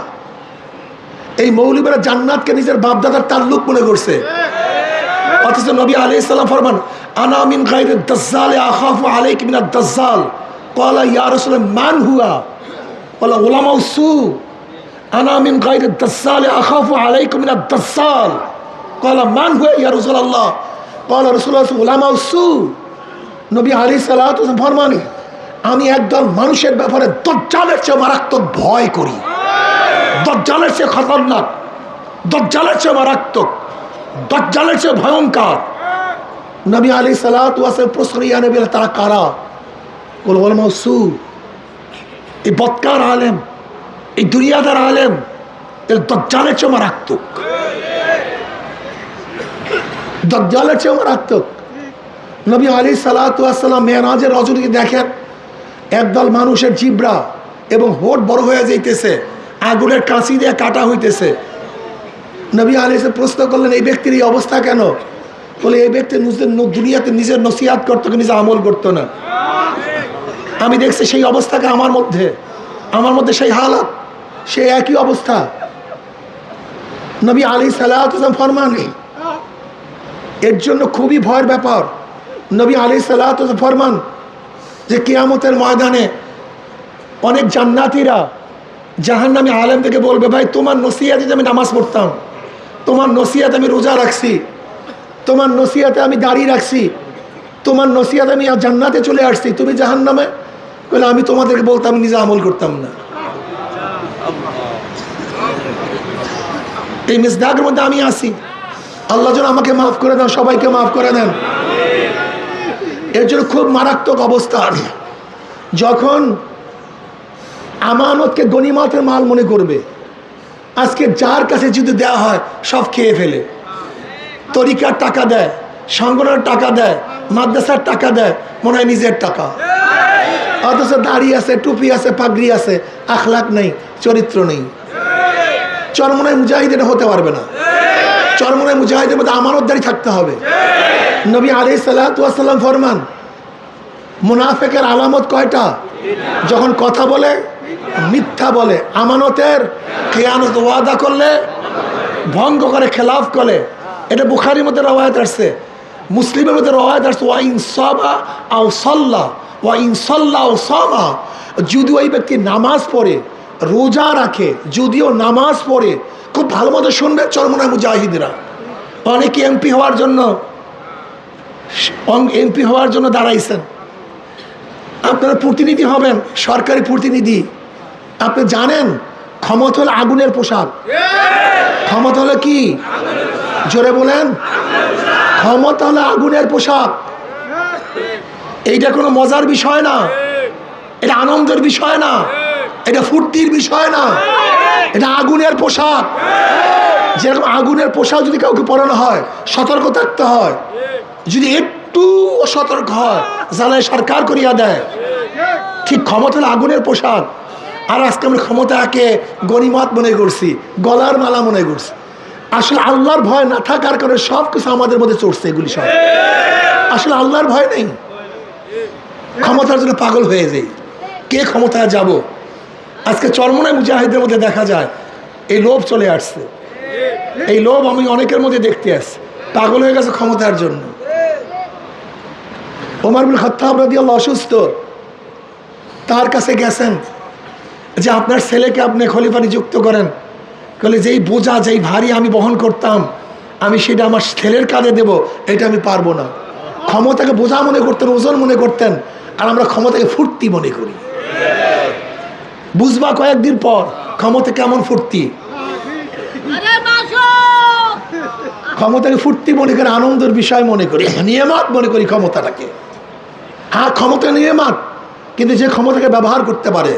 Speaker 1: এই মৌলবীরা জান্নাতকে নিজের বাপদাদার তাল্লুক মনে করছে। অথচ নবী আলাইহিস সালাম ফরমান, আনা মিন গায়রিদ দাজ্জাল আখাফু আলাইকা মিনাদ দাজ্জাল। ক্বালা ইয়া রাসূলুল্লাহ মান হুয়া? ক্বালা উলামাউস সু। আনা মিন গায়রিদ দাজ্জাল আখাফু আলাইকা মিনাদ দাজ্জাল। ক্বালা মান হুয়া ইয়া রাসূলুল্লাহ? ক্বালা রাসূলুল্লাহ উলামাউস সু। নবী আলাইহিস সালাতু ওয়াস সালাম ফরমান, আমি একদল মানুষের ব্যাপারে দাজ্জালের চেয়ে মারাত্মক ভয় করি। দাজ্জালের চেয়ে খতরনাক, দাজ্জালের চেয়ে মারাত্মক, দাজ্জালের চেয়ে ভয়ঙ্কর। নবী আলাইহিস সালাতু ওয়াস সালাম প্রশ্ন, ইয়া নবী তারা কারা? মৌসু, এই বৎকার আলেম, এই দুনিয়াদার আলেম, এর দজ্জালের চেয়ে মারাত্মক, দজ্জালের চেয়ে মারাত্মক। নবী আলাইহিস সালাতু ওয়াস সালাম মেরাজের রজনীকে দেখেন, একদল মানুষের জিব্রা এবং হোঁট বড় হয়ে যাইতেছে, আগুনের কাঁচি দিয়ে কাটা হইতেছে। নবী আলাইহিস প্রশ্ন করলেন, এই ব্যক্তির এই অবস্থা কেন? বলে, এই ব্যক্তি দুনিয়াতে নিজের নসিহাত করতো, নিজে আমল করতো না। আমি দেখছি সেই অবস্থাকে আমার মধ্যে সেই হালাত, সেই একই অবস্থা। নবী আলাইহিস সালাতু ওয়াস সালাম ফরমান, এর জন্য খুবই ভয়ের ব্যাপার। নবী আলাইহিস সালাতু ওয়াস সালাম ফরমান যে কিয়ামতের ময়দানে অনেক জান্নাতীরা জাহান্নামী আলেমদেরকে বলবে, ভাই তোমার নসিহতে আমি নামাজ পড়তাম, তোমার নসিহতে আমি রোজা রাখছি, তোমার নসিহতে আমি দাড়ি রাখছি, তোমার নসিহতে আমি জান্নাতে চলে আসছি, তুমি জাহান্নামে। বলে, আমি তোমাদেরকে বলতাম, নিজে আমল করতাম না। এই মিসদাকের মধ্যে আমি আসি। আল্লাহ যেন আমাকে মাফ করে দেন, সবাইকে মাফ করে দেন। এর জন্য খুব মারাত্মক অবস্থা। যখন আমানতকে গনিমতের মাল মনে করবে, আজকে যার কাছে যদি দেওয়া হয় সব খেয়ে ফেলে। তরিকার টাকা দেয়, সংগঠনের টাকা দেয়, মাদ্রাসার টাকা দেয়, মনে হয় নিজের টাকা। অথচ দাড়ি আছে, টুপি আছে, পাগড়ি আছে, আখলাক নেই, চরিত্র নেই। চরমনায় মুজাহিদ এটা হতে পারবে না। চরমনায় মুজাহিদের মধ্যে আমানতদারি থাকতে হবে। নবী আলাইহিস সালাতু ওয়াস সালাম ফরমান, মুনাফিকের আলামত কয়টা? যখন কথা বলে মিথ্যা বলে, আমানতের খিয়ানত, ওয়াদা করলে ভঙ্গ করে, খেলাফ করে। এটা বুখারীর মধ্যে রওয়ায়াত আসছে, মুসলিমের মধ্যে রওয়ায়াত আসছে, ওয়া ইন সাবা আও সাল্লা ওয়া ইন সাল্লা আও সামা। যদিও এই ব্যক্তি নামাজ পড়ে, রোজা রাখে, যদিও নামাজ পড়ে, খুব ভালো মতো শুনবে চরমনায় মুজাহিদরা। অনেকে এমপি হওয়ার জন্য দাঁড়াইছেন। আপনারা প্রতিনিধি হবেন, সরকারি প্রতিনিধি। আপনি জানেন ক্ষমতা হলো আগুনের পোশাক। ক্ষমতা হলো কি? জোরে বলেন। ক্ষমতা হলো আগুনের পোশাক। এইটা কোনো মজার বিষয় না, এটা আনন্দের বিষয় না, এটা ফুর্তির বিষয় না, এটা আগুনের পোশাক। যেরকম আগুনের পোশাক যদি কাউকে পরানো হয়, সতর্ক থাকতে হয়। যদি একটু অসতর্ক হয়, জ্বালায় সরকার করিয়া দেয়। ঠিক ক্ষমতা হলো আগুনের পোশাক। আর আজকে আমরা ক্ষমতাকে গনিমত মনে করছি, গলার মালা মনে করছি। আসলে আল্লাহর ভয় না থাকার কারণে সব কিছু আমাদের মধ্যে চড়ছে। এগুলি সব আসলে আল্লাহর ভয় নেই। ক্ষমতার জন্য পাগল হয়ে যাই, কে ক্ষমতায় যাব। আজকে চরমনায় মুজাহিদের মধ্যে দেখা যায় এই লোভ চলে আসছে। এই লোভ আমি অনেকের মধ্যে দেখতে আসছি, পাগল হয়ে গেছে ক্ষমতার জন্য। ওমর বিন খাত্তাব রাদিয়াল্লাহু অসুস্থ, তার কাছে গেছেন যে আপনার ছেলেকে আপনি খলিফা নিযুক্ত করেন। বলে, যেই বোঝা, যেই ভারী আমি বহন করতাম, আমি সেটা আমার ছেলের কাঁধে দেব, এটা আমি পারবো না। ক্ষমতাকে বোঝা মনে করতেন, ওজন মনে করতেন, আর আমরা ক্ষমতাকে ফুর্তি মনে করি। বুঝবা কয়েকদিন পর ক্ষমতা কেমন ফুর্তি। ক্ষমতাকে ফুর্তি মনে করে, আনন্দের বিষয় মনে করি, নিয়ামত মনে করি ক্ষমতাটাকে। হ্যাঁ, ক্ষমতা নিয়ামত, কিন্তু যে ক্ষমতাকে ব্যবহার করতে পারে,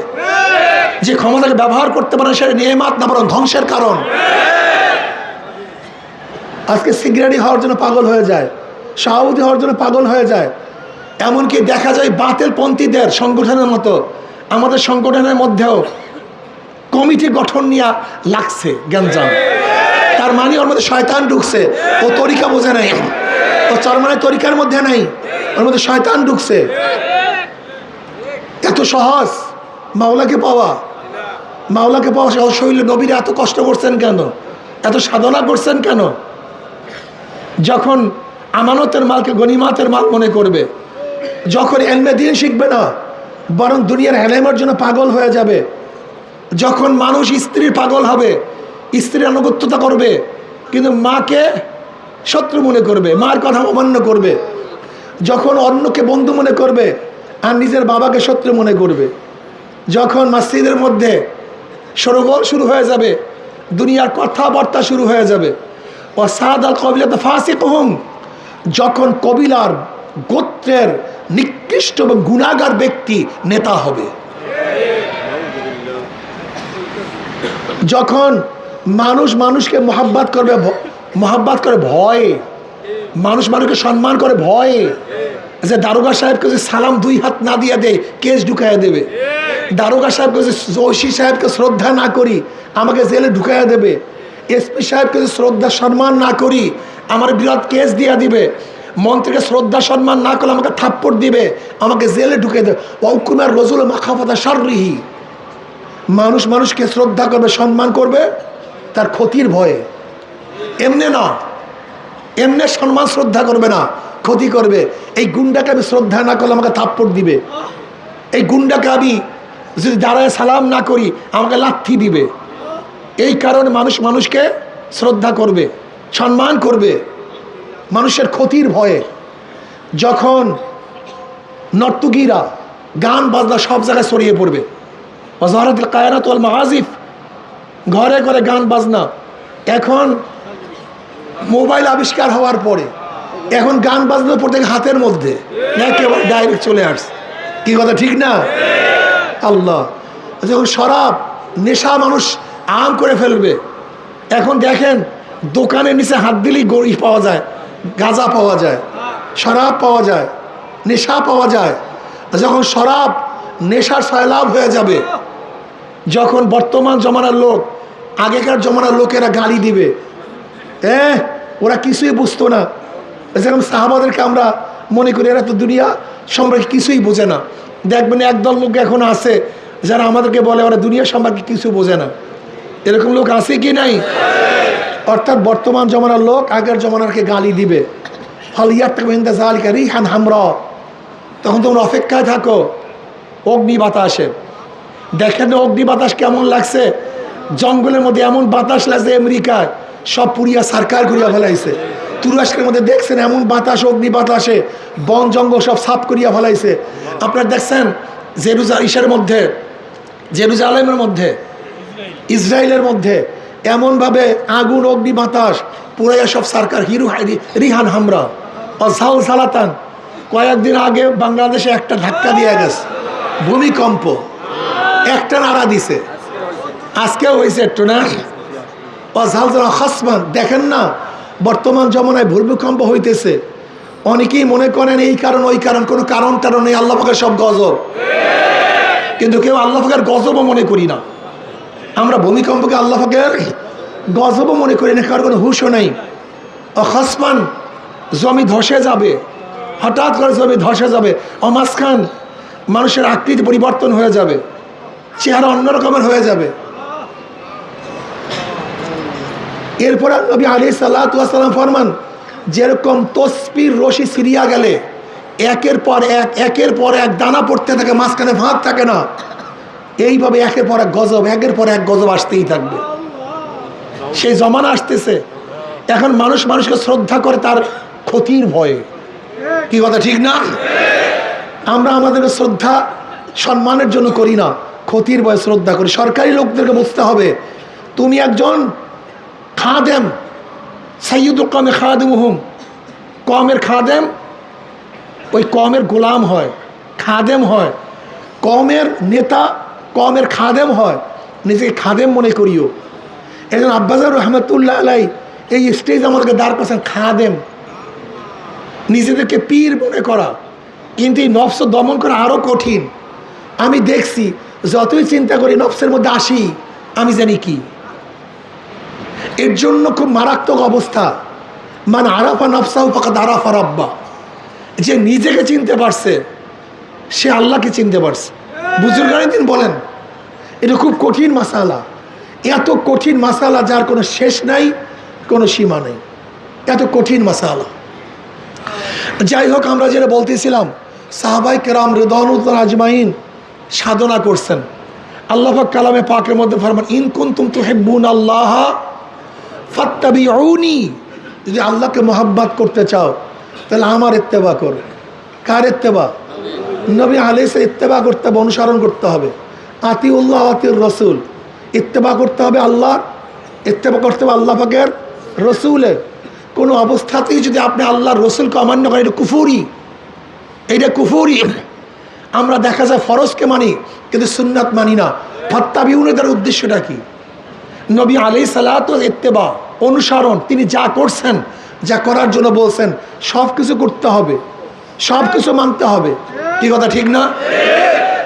Speaker 1: যে ক্ষমতাকে ব্যবহার করতে পারে, সেটা নিয়ামত না, বরং ধ্বংসের কারণ। আজকে সিগারেটি হওয়ার জন্য পাগল হয়ে যায়, সভাপতি হওয়ার জন্য পাগল হয়ে যায়। এমনকি দেখা যায় বাতিলপন্থীদের সংগঠনের মতো আমাদের সংগঠনের মধ্যেও কমিটি গঠন নিয়ে লাগছে গ্যাঞ্জাম। তার মানে ওর মধ্যে শয়তান ঢুকছে, ও তরিকা বোঝে নাই, ও চরমনায় তরিকার মধ্যে নাই, ওর মধ্যে শয়তান ঢুকছে। এত সহজ মাওলাকে পাওয়া, মাওলাকে পাওয়া সহজ হইলে নবীরা এত কষ্ট করছেন কেন, এত সাধনা করছেন কেন? যখন আমানতের মালকে গনিমাতের মাল মনে করবে, যখন এলমে দ্বীন শিখবে না, বরং দুনিয়ার এলেমের জন্য পাগল হয়ে যাবে, যখন মানুষ স্ত্রীর পাগল হবে, স্ত্রীর আনুগত্যতা করবে, কিন্তু মাকে শত্রু মনে করবে, মার কথা অমান্য করবে, যখন অন্যকে বন্ধু মনে করবে আর নিজের বাবাকে শত্রু মনে করবে, যখন মসজিদের মধ্যে সরগোল শুরু হয়ে যাবে, দুনিয়ার কথাবার্তা শুরু হয়ে যাবে, ও সাদ আল কবিলাত ফাসিকুহুম, যখন কবিলার গোত্রের নিকৃষ্ট এবং গুনাহগার ব্যক্তি নেতা হবে। যখন মানুষ মানুষকে মহাব্বত করে ভয়ে, মানুষ মানুষকে সম্মান করে ভয়ে, যে দারোগা সাহেবকে যে সালাম 2 হাত না দিয়ে দেয় কেস ঢুকাইয়া দেবে, দারোগা সাহেবকে যে ওসি সাহেবকে শ্রদ্ধা না করি আমাকে জেলে ঢুকাইয়া দেবে, এসপি সাহেবকে যে শ্রদ্ধা সম্মান না করি আমার বিরাট কেস দিয়া দিবে, মন্ত্রীকে শ্রদ্ধা সম্মান না করলে আমাকে থাপ্পড় দিবে, আমাকে জেলে ঢুকে দেবে। ওকুমার রজুল মাখাফাতা শাররিহি, মানুষ মানুষকে শ্রদ্ধা করবে সম্মান করবে তার ক্ষতির ভয়ে, এমনি না, এমনি সম্মান শ্রদ্ধা করবে না, ক্ষতি করবে। এই গুন্ডাকে আমি শ্রদ্ধা না করলে আমাকে থাপ্পড় দিবে, এই গুন্ডাকে আমি যদি দাঁড়ায় সালাম না করি আমাকে লাথি দিবে। এই কারণে মানুষ মানুষকে শ্রদ্ধা করবে, সম্মান করবে মানুষের ক্ষতির ভয়ে। যখন নর্তকীরা গান বাজনা সব জায়গায় ছড়িয়ে পড়বে, ওয়াজারাতুল কায়নাত ওয়াল মাআজিফ, ঘরে ঘরে গান বাজনা। এখন মোবাইল আবিষ্কার হওয়ার পরে এখন গান বাজনা পড়তে হাতের মধ্যে একেবারে ডাইরেক্ট চলে আসছে। কি কথা ঠিক না? আল্লাহ, যখন শরাব নেশা মানুষ আম করে ফেলবে, এখন দেখেন দোকানের নিচে হাত দিলেই গড়ি পাওয়া যায়, গাঁজা পাওয়া যায়, শরাব পাওয়া যায়, নেশা পাওয়া যায়। যখন শরাব নেশার সয়লাভ হয়ে যাবে, যখন বর্তমান জমানার লোক আগেকার জমানার লোকেরা গালি দিবে, ওরা কিছুই বুঝতো না। যেরকম সাহাবাদেরকে আমরা মনে করি এরা তো দুনিয়া সম্পর্কে কিছুই বোঝে না। দেখবেন একদল লোক এখন আছে যারা আমাদেরকে বলে ওরা দুনিয়া সম্পর্কে কিছু বোঝে না। এরকম লোক আছে কি নাই? অর্থাৎ বর্তমান জমানার লোক আগের জমানারকে গালি দিবে। রিহান হামরা, তখন তোমরা অপেক্ষায় থাকো অগ্নি বাতাসে। দেখেন অগ্নি বাতাস কেমন লাগছে, জঙ্গলের মধ্যে এমন বাতাস লাগছে আমেরিকায় সব পুড়িয়া সারকার করিয়া ফেলাইছে। তুরস্কের মধ্যে দেখছেন এমন বাতাস, অগ্নি বাতাসে বন জঙ্গল সব সাফ করিয়া ফেলাইছে। আপনারা দেখছেন জেরুজালেমের মধ্যে ইসরায়েলের মধ্যে এমনভাবে আগুন অগ্নি বাতাস পুরাইয়া সব সরকার রিহান হামরা অঝাল সালাতান। কয়েকদিন আগে বাংলাদেশে একটা ধাক্কা দিয়ে গেছে, ভূমিকম্প একটা নাড়া দিছে, আজকেও হয়েছে একটু না অঝাল খাসমান। দেখেন না বর্তমান জমানায় ভূমিকম্প হইতেছে, অনেকেই মনে করেন এই কারণ ওই কারণ, কোনো কারণ টারণ নেই, আল্লাহ পাকের সব গজব। কিন্তু কেউ আল্লাহ পাকের গজবও মনে করি না। আমরা ভূমিকম্পকে আল্লাহ পাকের গজবও মনে করি না, কারণ কোনো হুঁশও নেই। অখাসমান, জমি ধসে যাবে, হঠাৎ করে জমি ধসে যাবে। অমাসখান, মানুষের আকৃতি পরিবর্তন হয়ে যাবে, চেহারা অন্যরকমের হয়ে যাবে। এরপর নবী আলাইহিস সালাতু ওয়াস সালাম ফরমান, যেরকম তসবির রশি ছিঁড়িয়া গেলে একের পর এক দানা পড়তে থাকে, মাঝখানে ফাঁক থাকে না, এইভাবে একের পর এক গজব আসতেই থাকবে। সেই জমানা আসতেছে। এখন মানুষ মানুষকে শ্রদ্ধা করে তার ক্ষতির ভয়ে। কি কথা ঠিক না? আমরা আমাদেরকে শ্রদ্ধা সম্মানের জন্য করি না, ক্ষতির ভয়ে শ্রদ্ধা করি। সরকারি লোকদেরকে বুঝতে হবে, তুমি একজন খাদেম, সাইয়্যিদুল কওমে খাদেমুহুম, কওমের খাদেম ওই কওমের গোলাম হয়, খাদেম হয়। কওমের নেতা কওমের খাদেম হয়, নিজেকে খাদেম মনে করিও। একজন আব্বাজার রহমতুল্লাহ আলাই এই স্টেজ আমাদেরকে দাঁড় করেছেন খাদেম, নিজেদেরকে পীর মনে করা। কিন্তু এই নফস দমন করা আরও কঠিন। আমি দেখছি যতই চিন্তা করি নফসের মধ্যে আসি আমি জানি কি। এর জন্য খুব মারাত্মক অবস্থা। মান আরাফা নফসাহু ফাকাদ আরাফা রাব্বা, যে নিজেকে চিনতে পারছে সে আল্লাহকে চিনতে পারছে। বুজুর্গানি দিন বলেন এটা খুব কঠিন মাসালা, এত কঠিন মাসালা যার কোনো শেষ নাই, কোনো সীমা নেই, এত কঠিন মাসালা। যাই হোক, আমরা যেটা বলতেছিলাম, সাহাবাই কেরাম রিদওয়ানুল্লাহ আজমাইন সাধনা করছেন। আল্লাহ পাক কালামে পাকের মধ্যে ফরমান, ইন কুনতুম তুহিব্বুনাল্লাহ ফাত্তাবিউনি, যদি আল্লাহকে মোহাব্বত করতে চাও তাহলে আমার ইত্তেবা করো। কার ইত্তেবা? নবী আলাইহিস ইত্তেবা করতে হবে, অনুসরণ করতে হবে। আতিউল্লাহ আতিউর রসুল, ইত্তেবা করতে হবে আল্লাহর, ইত্তেবা করতে হবে আল্লাহ পাকের রসুলের। কোনো অবস্থাতেই যদি আপনি আল্লাহর রসুলকে অমান্য করেন এটা কুফরি, এইটা কুফরি। আমরা দেখা যায় ফরজকে মানি কিন্তু সুন্নাত মানি না। ফাত্তাবিউনের উদ্দেশ্যটা কি? নবী আলাইহিস সালাতু ইত্তেবা, অনুসরণ। তিনি যা করছেন, যা করার জন্য বলছেন সব কিছু করতে হবে, সব কিছু মানতে হবে। কি কথা ঠিক না?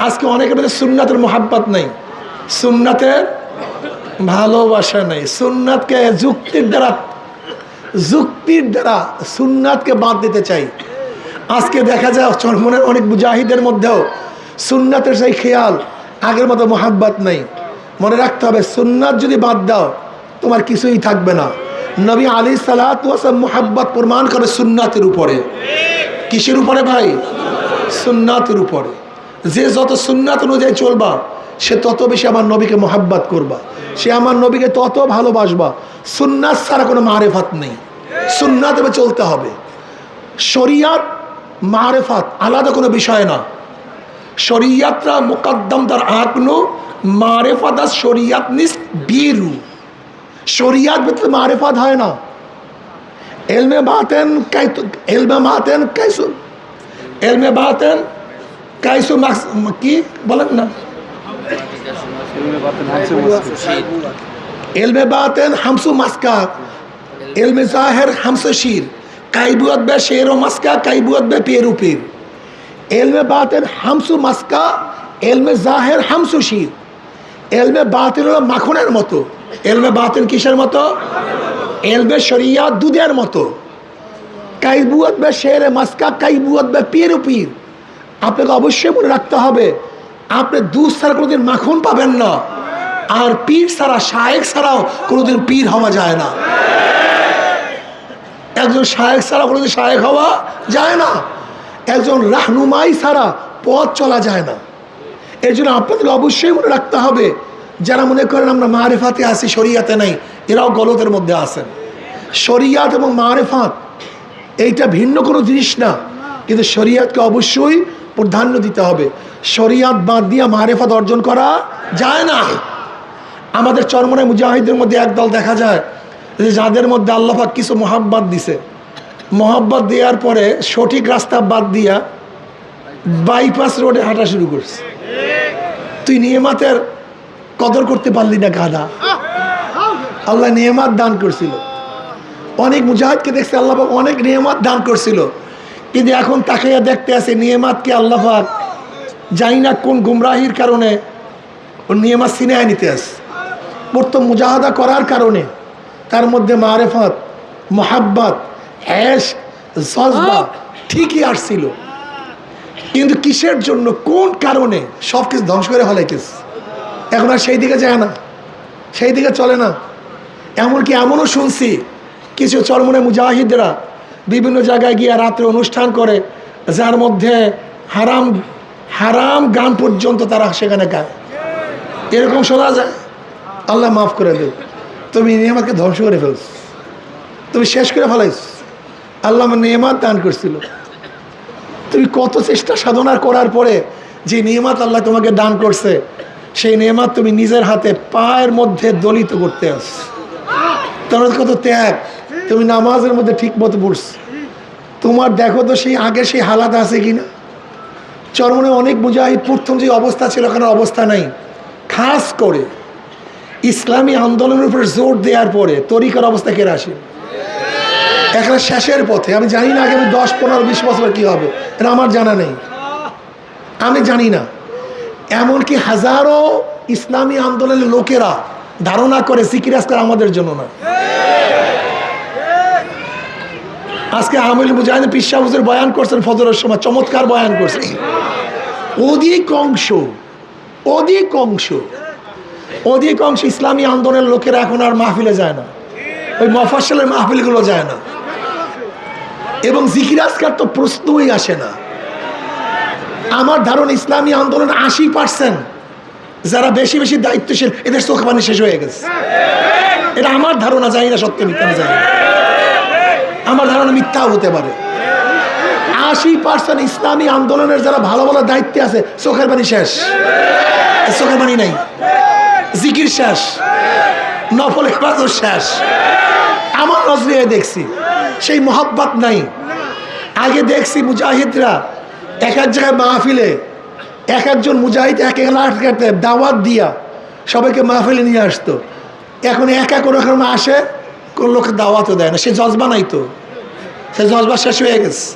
Speaker 1: আজকে অনেকের মধ্যে সুন্নাতের মোহাব্বত নেই, সুন্নাতের ভালোবাসা নেই। সুন্নাতকে যুক্তির দ্বারা সুন্নাতকে বাদ দিতে চাই। আজকে দেখা যায় চরমনের অনেক মুজাহিদের মধ্যেও সুন্নাতের সেই খেয়াল, আগের মতো মোহাব্বত নেই। মনে রাখতে হবে, সুন্নাত যদি বাদ দাও তোমার কিছুই থাকবে না। নবী আলাইহিস সালাতু ওয়াস সালাম মোহাব্বত প্রমাণ করে সুন্নাতের উপরে। কিসের উপরে ভাই? সুন্নাতের উপরে। যে যত সুন্নাত অনুযায়ী চলবা সে তত বেশি আমার নবীকে মোহাব্বত করবা, সে আমার নবীকে তত ভালোবাসবা। সুন্নাত ছাড়া কোনো মারেফাত নেই, সুন্নাতে চলতে হবে। শরিয়াত মারেফাত আলাদা কোনো বিষয় না। শরিয়াতরা মুকদ্দম তার আকনু মারেফাত আর শরিয়াত নিস বিরু। শরিয়াত ভিতরে মারেফাত হয় না। এলমে বাতেন কাইতু, এলমে বাতেন কাইসু, এলমে বাতেন কাইসু মাস কি বলেন না? এলমে বাতেন হামসু মাসকা, এলমে জাহের হামসু শির, কাইবুয়াত বে শের ও মাসকা, কাইবুয়াত বে পেরু পীর। এলমে বাতেন হামসু মাসকা, এলমে জাহের হামসু শির। এলমে বাতেন হলো মাখনের মতো। এলমে বাতেন কিসের মতো? এলমে শরিয়াত দুধের মতো। কাইবুয়াত বে শের মাসকা, কাইবুয়াত বে পেরু পীর। আপনাকে অবশ্যই মনে রাখতে হবে, আপনি দুধ ছাড়া কোনোদিন মাখন পাবেন না, আর পীর ছাড়া, শায়েখ ছাড়াও কোনোদিন পীর হওয়া যায় না। একজন শায়েখ ছাড়া কোনোদিন শায়েখ হওয়া যায় না। একজন রাহনুমাই ছাড়া পথ চলা যায় না। এর জন্য আপনাদের অবশ্যই মনে রাখতে হবে, যারা মনে করেন আমরা মারেফাতে আছি শরিয়াতে নেই, এরাও গলতের মধ্যে আছেন। শরিয়াত এবং মারেফাত এইটা ভিন্ন কোনো জিনিস না, কিন্তু শরিয়াতকে অবশ্যই প্রাধান্য দিতে হবে। শরিয়াত বাদ দিয়ে মারেফাত অর্জন করা যায় না। আমাদের চরমনায় মুজাহিদের মধ্যে একদল দেখা যায় যে যাদের মধ্যে আল্লাহ পাক কিছু মোহাব্বত দিছে, মোহাব্বত দেওয়ার পরে সঠিক রাস্তা বাদ দিয়া বাইপাস রোডে হাঁটা শুরু করছে। তুই নিয়ামতের কদর করতে পারলি না গাধা। আল্লাহ নিয়ামত দান করছিল, অনেক মুজাহিদকে দেখছে আল্লাহ পাক অনেক নিয়ামত দান করছিল, কিন্তু এখন তাকাইয়া দেখতে আছে নিয়ামতকে আল্লাহ পাক জানি না কোন গুমরাহির কারণে ওর নিয়ামত সিনেয় নিতে আসে। প্রথম মুজাহাদা করার কারণে তার মধ্যে মারেফত, মোহাব্বত, হ্যাশ, জজবা ঠিকই আসছিল, কিন্তু কিসের জন্য, কোন কারণে সব কিছু ধ্বংস করে ফেলাইতেছে। এখন আর সেই দিকে যায় না, সেই দিকে চলে না। এমনকি এমনও শুনছি কিছু চরমনে মুজাহিদরা বিভিন্ন জায়গায় গিয়ে রাত্রে অনুষ্ঠান করে, যার মধ্যে হারাম হারাম গান পর্যন্ত তারা সেখানে গায়। এরকম শোনা যায়। আল্লাহ মাফ করে দেব, তুমি নিয়ামতকে ধ্বংস করে ফেলছ, তুমি শেষ করে ফেলাইছ। আল্লাহ আমার নিয়ামত দান করছিল, তুমি কত চেষ্টা সাধনা করার পরে যে নিয়ামত আল্লাহ তোমাকে দান করছে, সেই নিয়ামত তুমি নিজের হাতে পায়ের মধ্যে দলিত করতে আস। তোমার কত ত্যাগ, তুমি নামাজের মধ্যে ঠিক মতো পড়ছ, তোমার দেখো তো সেই আগে সেই হালাত আছে কিনা। চরমনে অনেক মুজাহিদ প্রথম যে অবস্থা ছিল ওখানে অবস্থা নাই। খাস করে ইসলামী আন্দোলনের উপর জোর দেওয়ার পরে তরিকার অবস্থা কেড়ে আসে। এখানে শেষের পথে, আমি জানি না আগামী 10, 15, 20 বছর কি হবে, এটা আমার জানা নেই, আমি জানি না। এমনকি হাজারো ইসলামী আন্দোলনের লোকেরা ধারণা করে জিকির আজকাল আমাদের জন্য না। আজকে আমিল মুজাহিদ পীর সাহেব হুজুর বয়ান করছেন ফজরের সময়, চমৎকার বয়ান করছেন। অধিকাংশ ইসলামী আন্দোলনের লোকেরা এখন আর মাহফিলে যায় না, ওই মফস্বলের মাহফিলগুলো যায় না, এবং জিকির আজকার তো প্রশ্নই আসে না। আমার ধারণা ইসলামী আন্দোলন 80% যারা বেশি বেশি দায়িত্বশীল, এদের চোখ পানি শেষ হয়ে গেছে। এটা আমার ধারণা, জানি না সত্য মিথ্যা, আমি জানি না, আমার ধারণা মিথ্যাও হতে পারে। 80% ইসলামী আন্দোলনের যারা ভালো ভালো দায়িত্বে আছে, চোখের পানি শেষ, চোখের পানি নাই, জিকির শেষ, নফল ইবাদত শেষ। আমার নজরে দেখছি সেই মোহাব্বত নাই। আগে দেখছি মুজাহিদরা এক এক জায়গায় মাহফিলে এক একজন মুজাহিদ এক এক দাওয়াত দিয়া সবাইকে মাহফিলে নিয়ে আসতো। এখন একা কোনো রকম আসে, কোন লোক দাওয়াতও দেয় না। সে জজবা নাই, তো সে জজবা শেষ হয়ে গেছে,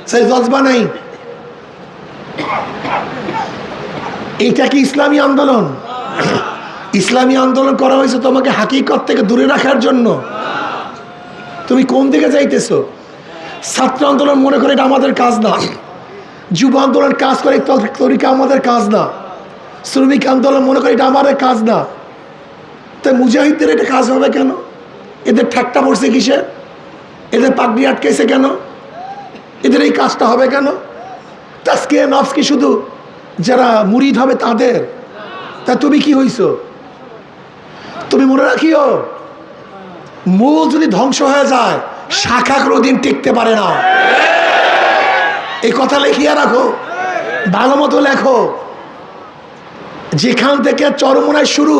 Speaker 1: সে জজবা নাই। এইটা কি ইসলামী আন্দোলন? ইসলামী আন্দোলন করা হয়েছে তোমাকে হাকিকত থেকে দূরে রাখার জন্য। তুমি কোন দিকে যাইতেছো? ছাত্র আন্দোলন মনে করে এটা আমাদের কাজ না, যুব আন্দোলন কাজ করে তরিকা আমাদের কাজ না, শ্রমিক আন্দোলন মনে করে এটা আমাদের কাজ না। তাই মুজাহিদদের এটা কাজ হবে কেন? এদের ঠাট্টা পড়ছে কিসে? এদের পাগড়ি আটকেছে কেন? এদের এই কাজটা হবে কেন? তাজকিয়ে নফস কি শুধু যারা মুরিদ হবে তাদের? তা তুমি কি হইছো? তুমি মনে রাখিও, মূল যদি ধ্বংস হয়ে যায় শাখা কোনোদিন টিকতে পারে না। এই কথা লিখিয়ে রাখো, ভালো মতো লেখো। যেখান থেকে চরমোনায় শুরু,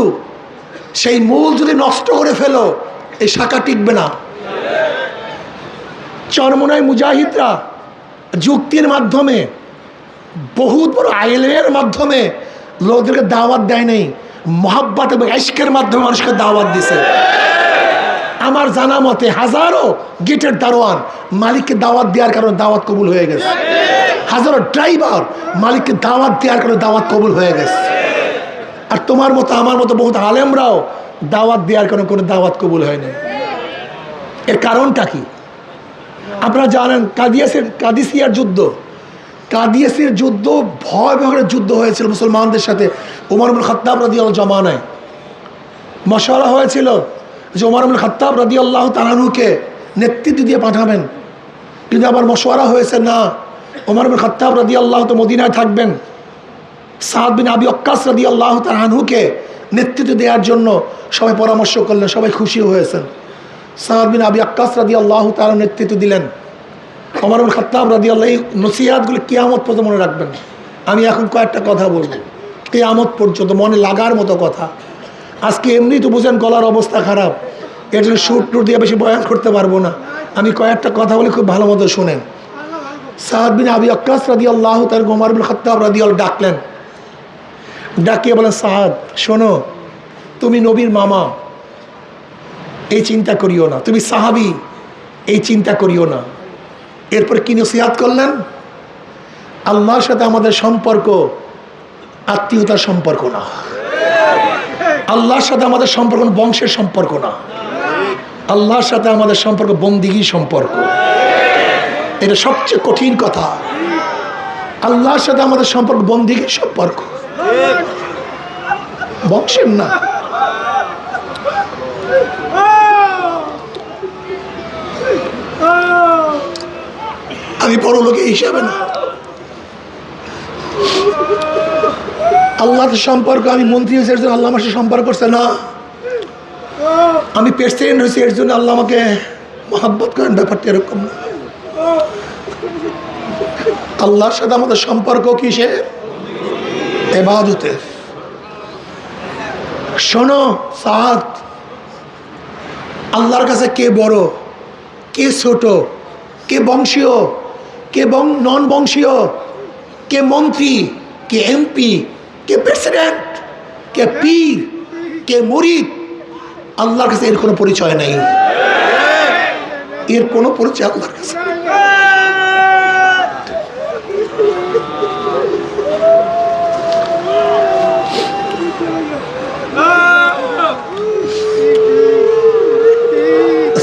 Speaker 1: সেই মূল যদি নষ্ট করে ফেলো, এই শাখা টিকবে না। চরমোনায় মুজাহিদরা যুক্তির মাধ্যমে, বহুত বড় আইলের মাধ্যমে লোকদেরকে দাওয়াত দেয় নাই, মোহাব্বত এবং ইশকের মাধ্যমে মানুষকে দাওয়াত দিছে। আমার জানা মতে হাজারো গেটের দারোয়ান মালিককে দাওয়াত দেওয়ার কারণে দাওয়াত কবুল হয়ে গেছে। হাজারো ড্রাইভার মালিককে দাওয়াত দেওয়ার কারণে দাওয়াত কবুল হয়ে গেছে। আর তোমার মতো আমার মতো বহুত আলেমরাও দাওয়াত দেওয়ার কারণে কোনো দাওয়াত কবুল হয়নি। এর কারণটা কি? আপনারা জানেন কাদিসিয়ার যুদ্ধ, কাদিসিয়ার যুদ্ধ ভয়াবহ যুদ্ধ হয়েছিল মুসলমানদের সাথে। ওমর ইবনে খাত্তাব রাদিয়াল্লাহু জামানায় মশওয়ারা হয়েছিল যে ওমর ইবনে খাত্তাব রাদিয়াল্লাহু তাআলা আনহুকে নেতৃত্ব দিয়ে পাঠাবেন, কিন্তু আবার মশওয়ারা হয়েছে না, ওমর ইবনে খাত্তাব রাদিয়াল্লাহু তো মদিনায় থাকবেন। সাদ বিন আবি ওয়াক্কাস রাদিয়াল্লাহু তাআলা আনহুকে নেতৃত্ব দেওয়ার জন্য সবাই পরামর্শ করলেন, সবাই খুশি হয়েছেন। সাদ বিন আবি ওয়াক্কাস রাদিয়াল্লাহু তাআলা নেতৃত্ব দিলেন। ওমর ইবনে খাত্তাব রাদিয়াল্লাহু, এই নসিহতগুলো কিয়ামত পর্যন্ত মনে রাখবেন। আমি এখন কয়েকটা কথা বলবো, কিয়ামত পর্যন্ত মনে লাগার মতো কথা। আজকে এমনি তো বুঝেন গলার অবস্থা খারাপ, এর জন্য সুর টুর দিয়ে বেশি বয়ান করতে পারবো না। আমি কয়েকটা কথা বলে খুব ভালো মতো শোনেন। সাদ বিন আবি ওয়াক্কাস রাদিয়াল্লাহু তাআলা ওমর ইবনে খাত্তাব রাদিয়াল্লাহু ডাকলেন, ডাকিয়ে বলেন, সাদ শোনো, তুমি নবীর মামা, এই চিন্তা করিও না। তুমি সাহাবী, এই চিন্তা করিও না। এরপর কি নসিহত করলেন? আল্লাহর সাথে আমাদের সম্পর্ক আত্মীয়তার সম্পর্ক না, আল্লাহর সাথে আমাদের সম্পর্ক বংশের সম্পর্ক না, আল্লাহর সাথে আমাদের সম্পর্ক বন্দিগির সম্পর্ক। এটা সবচেয়ে কঠিন কথা। আল্লাহর সাথে আমাদের সম্পর্ক বন্দিগির সম্পর্ক, বংশের না। আমি বড় লোক হিসাবে না, আল্লাহর সম্পর্ক। আমি মন্ত্রী হয়েছে এর জন্য আল্লাহ আমার সাথে সম্পর্ক করছে না, আমি প্রেসিডেন্ট হয়েছি এর জন্য আল্লাহ আমাকে মহাব্বত করেন, ব্যাপারটা এরকম না। আল্লাহর সাথে আমাদের সম্পর্ক কিসের? ইবাদতের। শোনো সাদ, আল্লাহর কাছে কে বড়, কে ছোট, কে বংশীয়, কে নন বংশীয়, কে মন্ত্রী, কে এমপি, কে প্রেসিডেন্ট, কে পীর, কে মুরিদ, আল্লাহর কাছে এর কোনো পরিচয় নেই। এর কোনো পরিচয় আল্লাহর কাছে।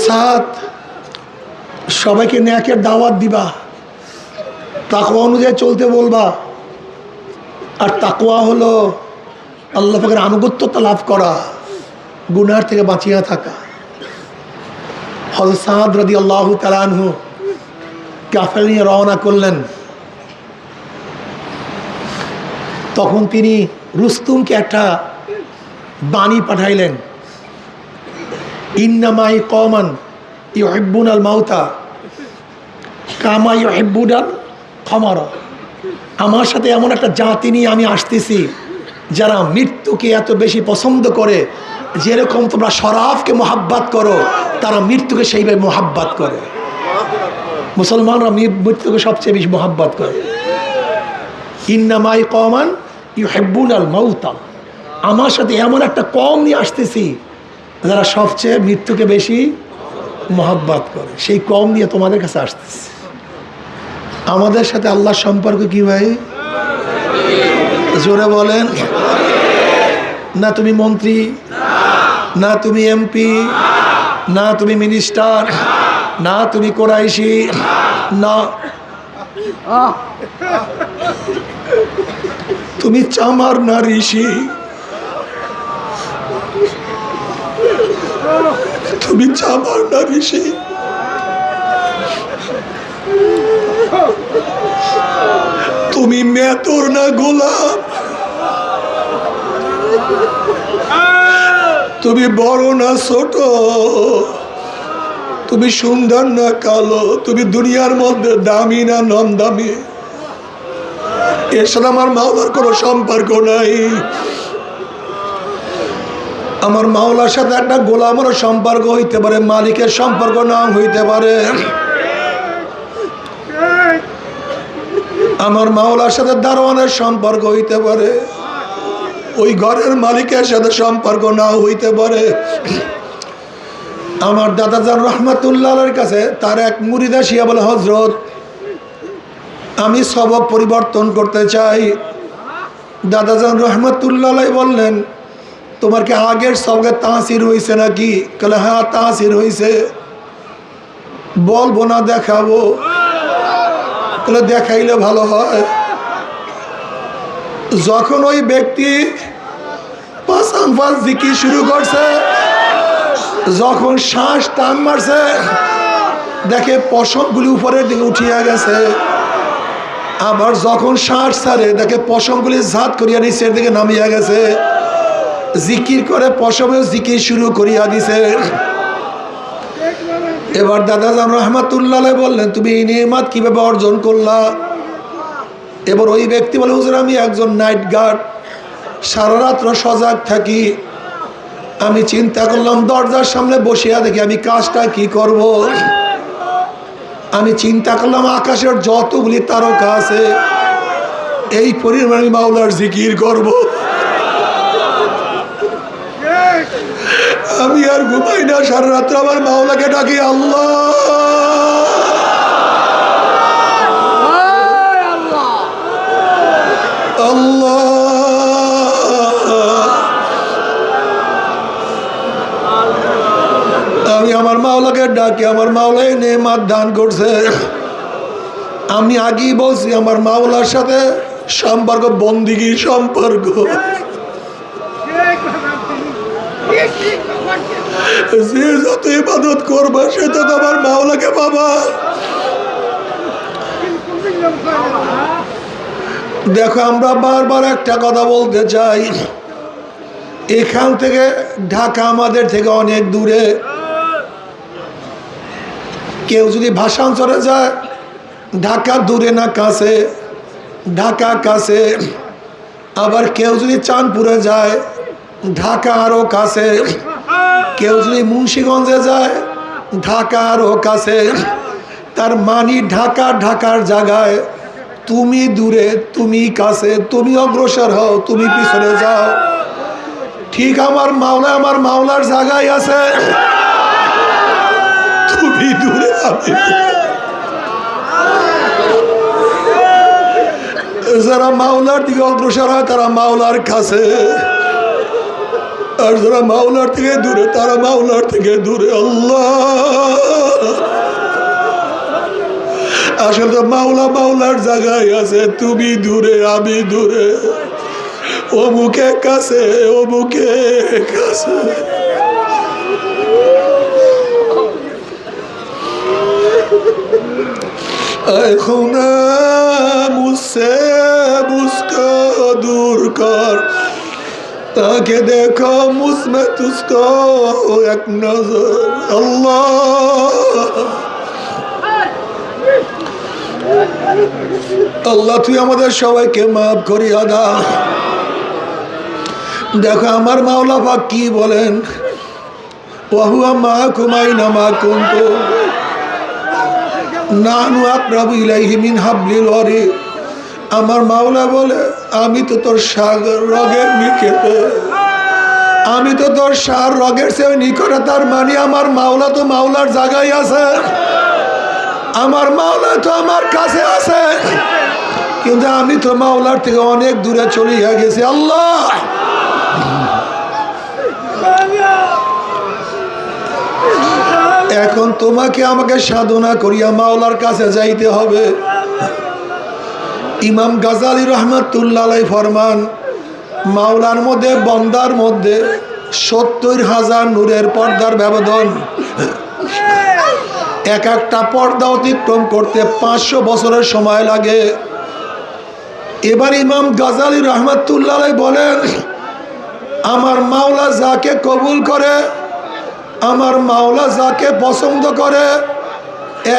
Speaker 1: সাত, সবাইকে নেকের দাওয়াত দিবা, তাকওয়া অনুযায়ী চলতে বলবা। আর তাকওয়া হলো আল্লাহ পাকের আনুগত্যতা লাভ করা, গুনার থেকে বাঁচিয়া থাকা। হযরত সাদ রাদিয়াল্লাহু তাআলা আনহু কাফের নিয়ে রওনা করলেন। তখন তিনি রুস্তুমকে একটা বাণী পাঠাইলেন, ইন্নামাই কওমান ইউহিব্বুনাল মাউতা কামা ইউহিব্বুনাল খামারা। আমার সাথে এমন একটা জাতি নিয়ে আমি আসতেছি যারা মৃত্যুকে এত বেশি পছন্দ করে, যেরকম তোমরা শরাবকে মোহাব্বত করো, তারা মৃত্যুকে সেইভাবে মোহাব্বত করে। মুসলমানরা মৃত্যুকে সবচেয়ে বেশি মহাব্বত করে। ইন্নামাই কওমান ইউহিব্বুনাল মাউতা, আমার সাথে এমন একটা কম নিয়ে আসতেছি যারা সবচেয়ে মৃত্যুকে বেশি মহাব্বত করে, সেই কম নিয়ে তোমাদের কাছে আসতেছে। আমাদের সাথে আল্লাহর সম্পর্ক কি ভাই? জোরে বলেন। না তুমি মন্ত্রী, না তুমি এমপি, না তুমি মিনিস্টার, না তুমি কোরাইশি, না তুমি চামার না ঋষি, তুমি চামার না ঋষি, তুমি মেতর না গোলাম, তুমি বড় না ছোট, তুমি সুন্দর না কালো, তুমি দুনিয়ার মধ্যে দামি না নন দামি, এর সাথে আমার মাওলার কোনো সম্পর্ক নাই। আমার মাওলার সাথে একটা গোলামের সম্পর্ক হইতে পারে, মালিকের সম্পর্ক না হইতে পারে। আমার মাওলার সাথে দারোয়ানের সম্পর্ক হইতে পারে, ওই ঘরের মালিকের সাথে সম্পর্ক না হইতে পারে। আমার দাদাজান রহমাতুল্লাহর কাছে তার এক মুরিদ আসিয়া বলে, হযরত আমি সবক পরিবর্তন করতে চাই। দাদাজান রহমাতুল্লাহ বললেন, তোমার কি আগের সবকে তাসির হয়েছে নাকি? বলে হ্যাঁ তাসির হয়েছে। বলবো না দেখাবো? বলে দেখাইলে ভালো হয়। যখন ওই ব্যক্তি পাঁচ জিকির শুরু করছে, যখন শ্বাস টান মারছে, দেখে পশমগুলি উপরের দিকে উঠিয়া গেছে। আবার যখন শ্বাস ছাড়ে, দেখে পশমগুলি ঝাঁত করিয়া নিচের দিকে নামিয়া গেছে। জিকির করে পশমেও জিকির শুরু করিয়া দিছে। এবার দাদাজান রহমাতুল্লাহ বললেন, তুমি এই নিয়ামত কিভাবে অর্জন করলা? এবার ওই ব্যক্তি বলে, হুজুর আমি একজন নাইট গার্ড, সারা রাত্র সজাগ থাকি। আমি চিন্তা করলাম দরজার সামনে বসিয়া দেখি আমি কাজটা কি করব। আমি চিন্তা করলাম আকাশের যতগুলি তারকা আছে এই পরিমাণ আমি মাওলার জিকির করব। আমি আর ঘুমাই না, সারা রাত্র আমার মাওলাকে ডাকি, আল্লাহ আল্লাহ। আমি আমার মাওলাকে ডাকি, আমার মাওলাই নেমাত দান করছে। আমি আগেই বলছি আমার মাওলার সাথে সম্পর্ক বন্দিগির সম্পর্ক। যে যত ইবাদত করবা সে তো আমার মাওলাকে পাবা। দেখো আমরা বারবার একটা কথা বলতে চাই, এখান থেকে ঢাকা আমাদের থেকে অনেক দূরে। কেউ যদি ভাষান্তরে যায়, ঢাকা দূরে না কাছে? ঢাকা কাছে। আবার কেউ যদি চাঁদপুরে যায়, ঢাকা আরো কাছে। কেউ যদি মুন্সিগঞ্জে যায়, ঢাকা আরো কাছে। তার মানে ঢাকা ঢাকার জায়গায়, তুমি দূরে তুমি কাছে, তুমি অগ্রসর হও তুমি পিছনে যাও। ঠিক আমার মাওলা আমার মাওলার জায়গায় আছে, তুমি দূরে আমি। যারা মাওলার দিকে অগ্রসর হয় তারা মাওলার কাছে, আর যারা মাওলার থেকে দূরে তারা মাওলার থেকে দূরে। আল্লাহ আসলে মাওলা মাওলার জায়গায় আছে, তুমি দূরে আমি দূরে, অমুকে কাছে অমুকে কাছে। खुदा मुझसे मुझको दूर कर, ताकि देखो मुझमें तुझको एक नजर। আল্লাহ তুই আমাদের সবাইকে মাফ করিয়া দাও। দেখো আমার মাওলা পাক কি বলেন, ওয়া হুয়া মাআকুম আইনামা কুনতুম। নানু আকরাবু ইলাইহি মিন হাবলিল ওয়ারিদ। আমার মাওলা বলে আমি তো তোর রগের নিকটে, আমি তো তোর রগের চেয়ে নিকটে। তার মানে আমার মাওলা তো মাওলার জায়গায় আছে, আমার মাওলা তো আমার কাছে আছে, কিন্তু আমি তো মাওলার থেকে অনেক দূরে চলে গেছি। আল্লাহ এখন তোমাকে আমাকে সাধনা করিয়া মাওলার কাছে যাইতে হবে। ইমাম গাজালি রহমাতুল্লাহ আলাইহি ফরমান, মাওলার মধ্যে বন্দার মধ্যে ৭০,০০০ নূরের পর্দার ব্যবধান। এক একটা পর্দা অতিক্রম করতে ৫০০ বছরের সময় লাগে। এবার ইমাম গাজালি রহমাতুল্লাহ আলাইহি বলেন, আমার মাওলা যাকে কবুল করে, আমার মাওলা যাকে পছন্দ করে,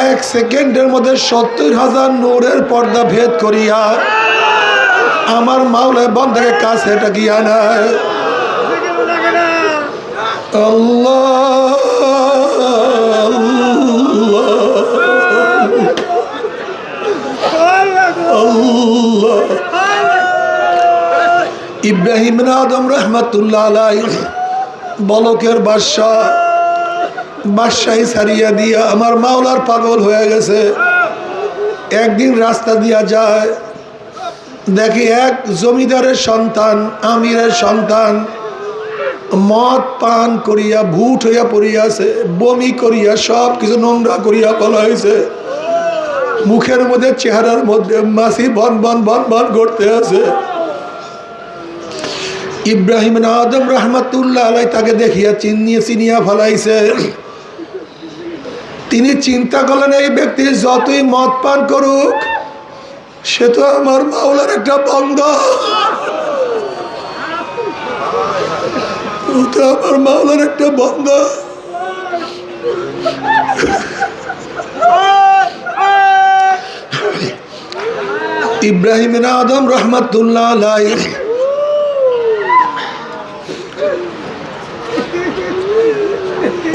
Speaker 1: ১ সেকেন্ডের মধ্যে ৭০,০০০ নূরের পর্দা ভেদ করিয়া আমার মাওলা বান্দাকে কাছে ডাকিয়া নেয়। আল্লাহ আল্লাহ। ইব্রাহিম আদম রহমাতুল্লাহ আলাইহি বলকের বাদশাহী ছাড়িয়া দিয়া আমার মাওলার পাগল হয়ে গেছে। একদিন রাস্তা দিয়া যায়, দেখি এক জমিদারের সন্তান, আমিরের সন্তান মদ পান করিয়া ভুট হইয়া পড়িয়াছে, বমি করিয়া সব কিছু নোংরা করিয়া পলাইছে, মুখের মধ্যে চেহারার মধ্যে মাছি বন বন বন বন করতে আছে। ইব্রাহিম আদম রহমাতুল্লাহ আলাইহি তাকে দেখিয়া চিনিয়া ফেলাইছে। তিনি চিন্তা করলেন, এই ব্যক্তি যতই মদ পান করুক, সে তো আমার মাওলার একটা বান্দা, ও তো আমার মাওলার একটা বান্দা। ইব্রাহিম আদম রহমাতুল্লাহ আলাইহি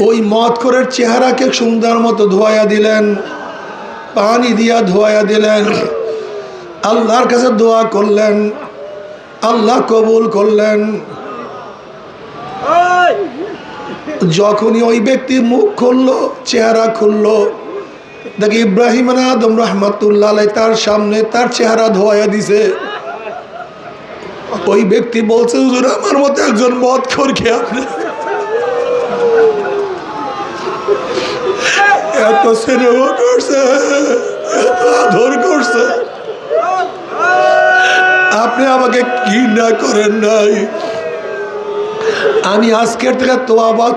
Speaker 1: ওই মদখোরের চেহারাকে সুন্দর মতো ধোয়া দিলেন, পানি দিয়া ধোয়া দিলেন, আল্লাহর কাছে দোয়া করলেন, আল্লাহ কবুল করলেন। যখনই ওই ব্যক্তি মুখ খুললো, চেহারা খুললো, দেখি ইব্রাহিম আদম রহমাতুল্লাহ আলাইহি তার সামনে তার চেহারা ধোয়া দিছে। ওই ব্যক্তি বলছে, হুজুর আমার মতো একজন মদখোরকে আপনি এত স্নেহ করছে, এত আদর করছে, আপনি আমাকে ঘৃণা করেন নাই। আমি আজকের থেকে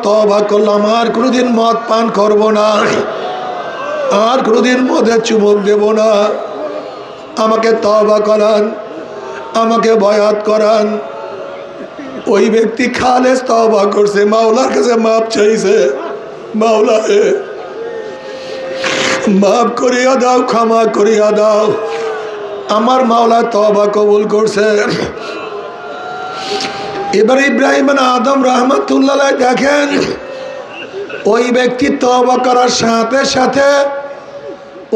Speaker 1: তওবা করলাম, আর কোনোদিন মদ পান করব না, আর কোনোদিন মদের চুমুক দেব না। আমাকে তওবা করান, আমাকে বয়াত করান। ওই ব্যক্তি খালেস তওবা করছে, মাওলার কাছে মাপ চাইছে, মাওলা হে মাফ করিয়া দাও, ক্ষমা করিয়া দাও। আমার মাওলা তওবা কবুল করছে। এবার ইব্রাহিম আদম রহমাতুল্লাহ আলাইহি দেখেন, ওই ব্যক্তি তওবা করার সাথে সাথে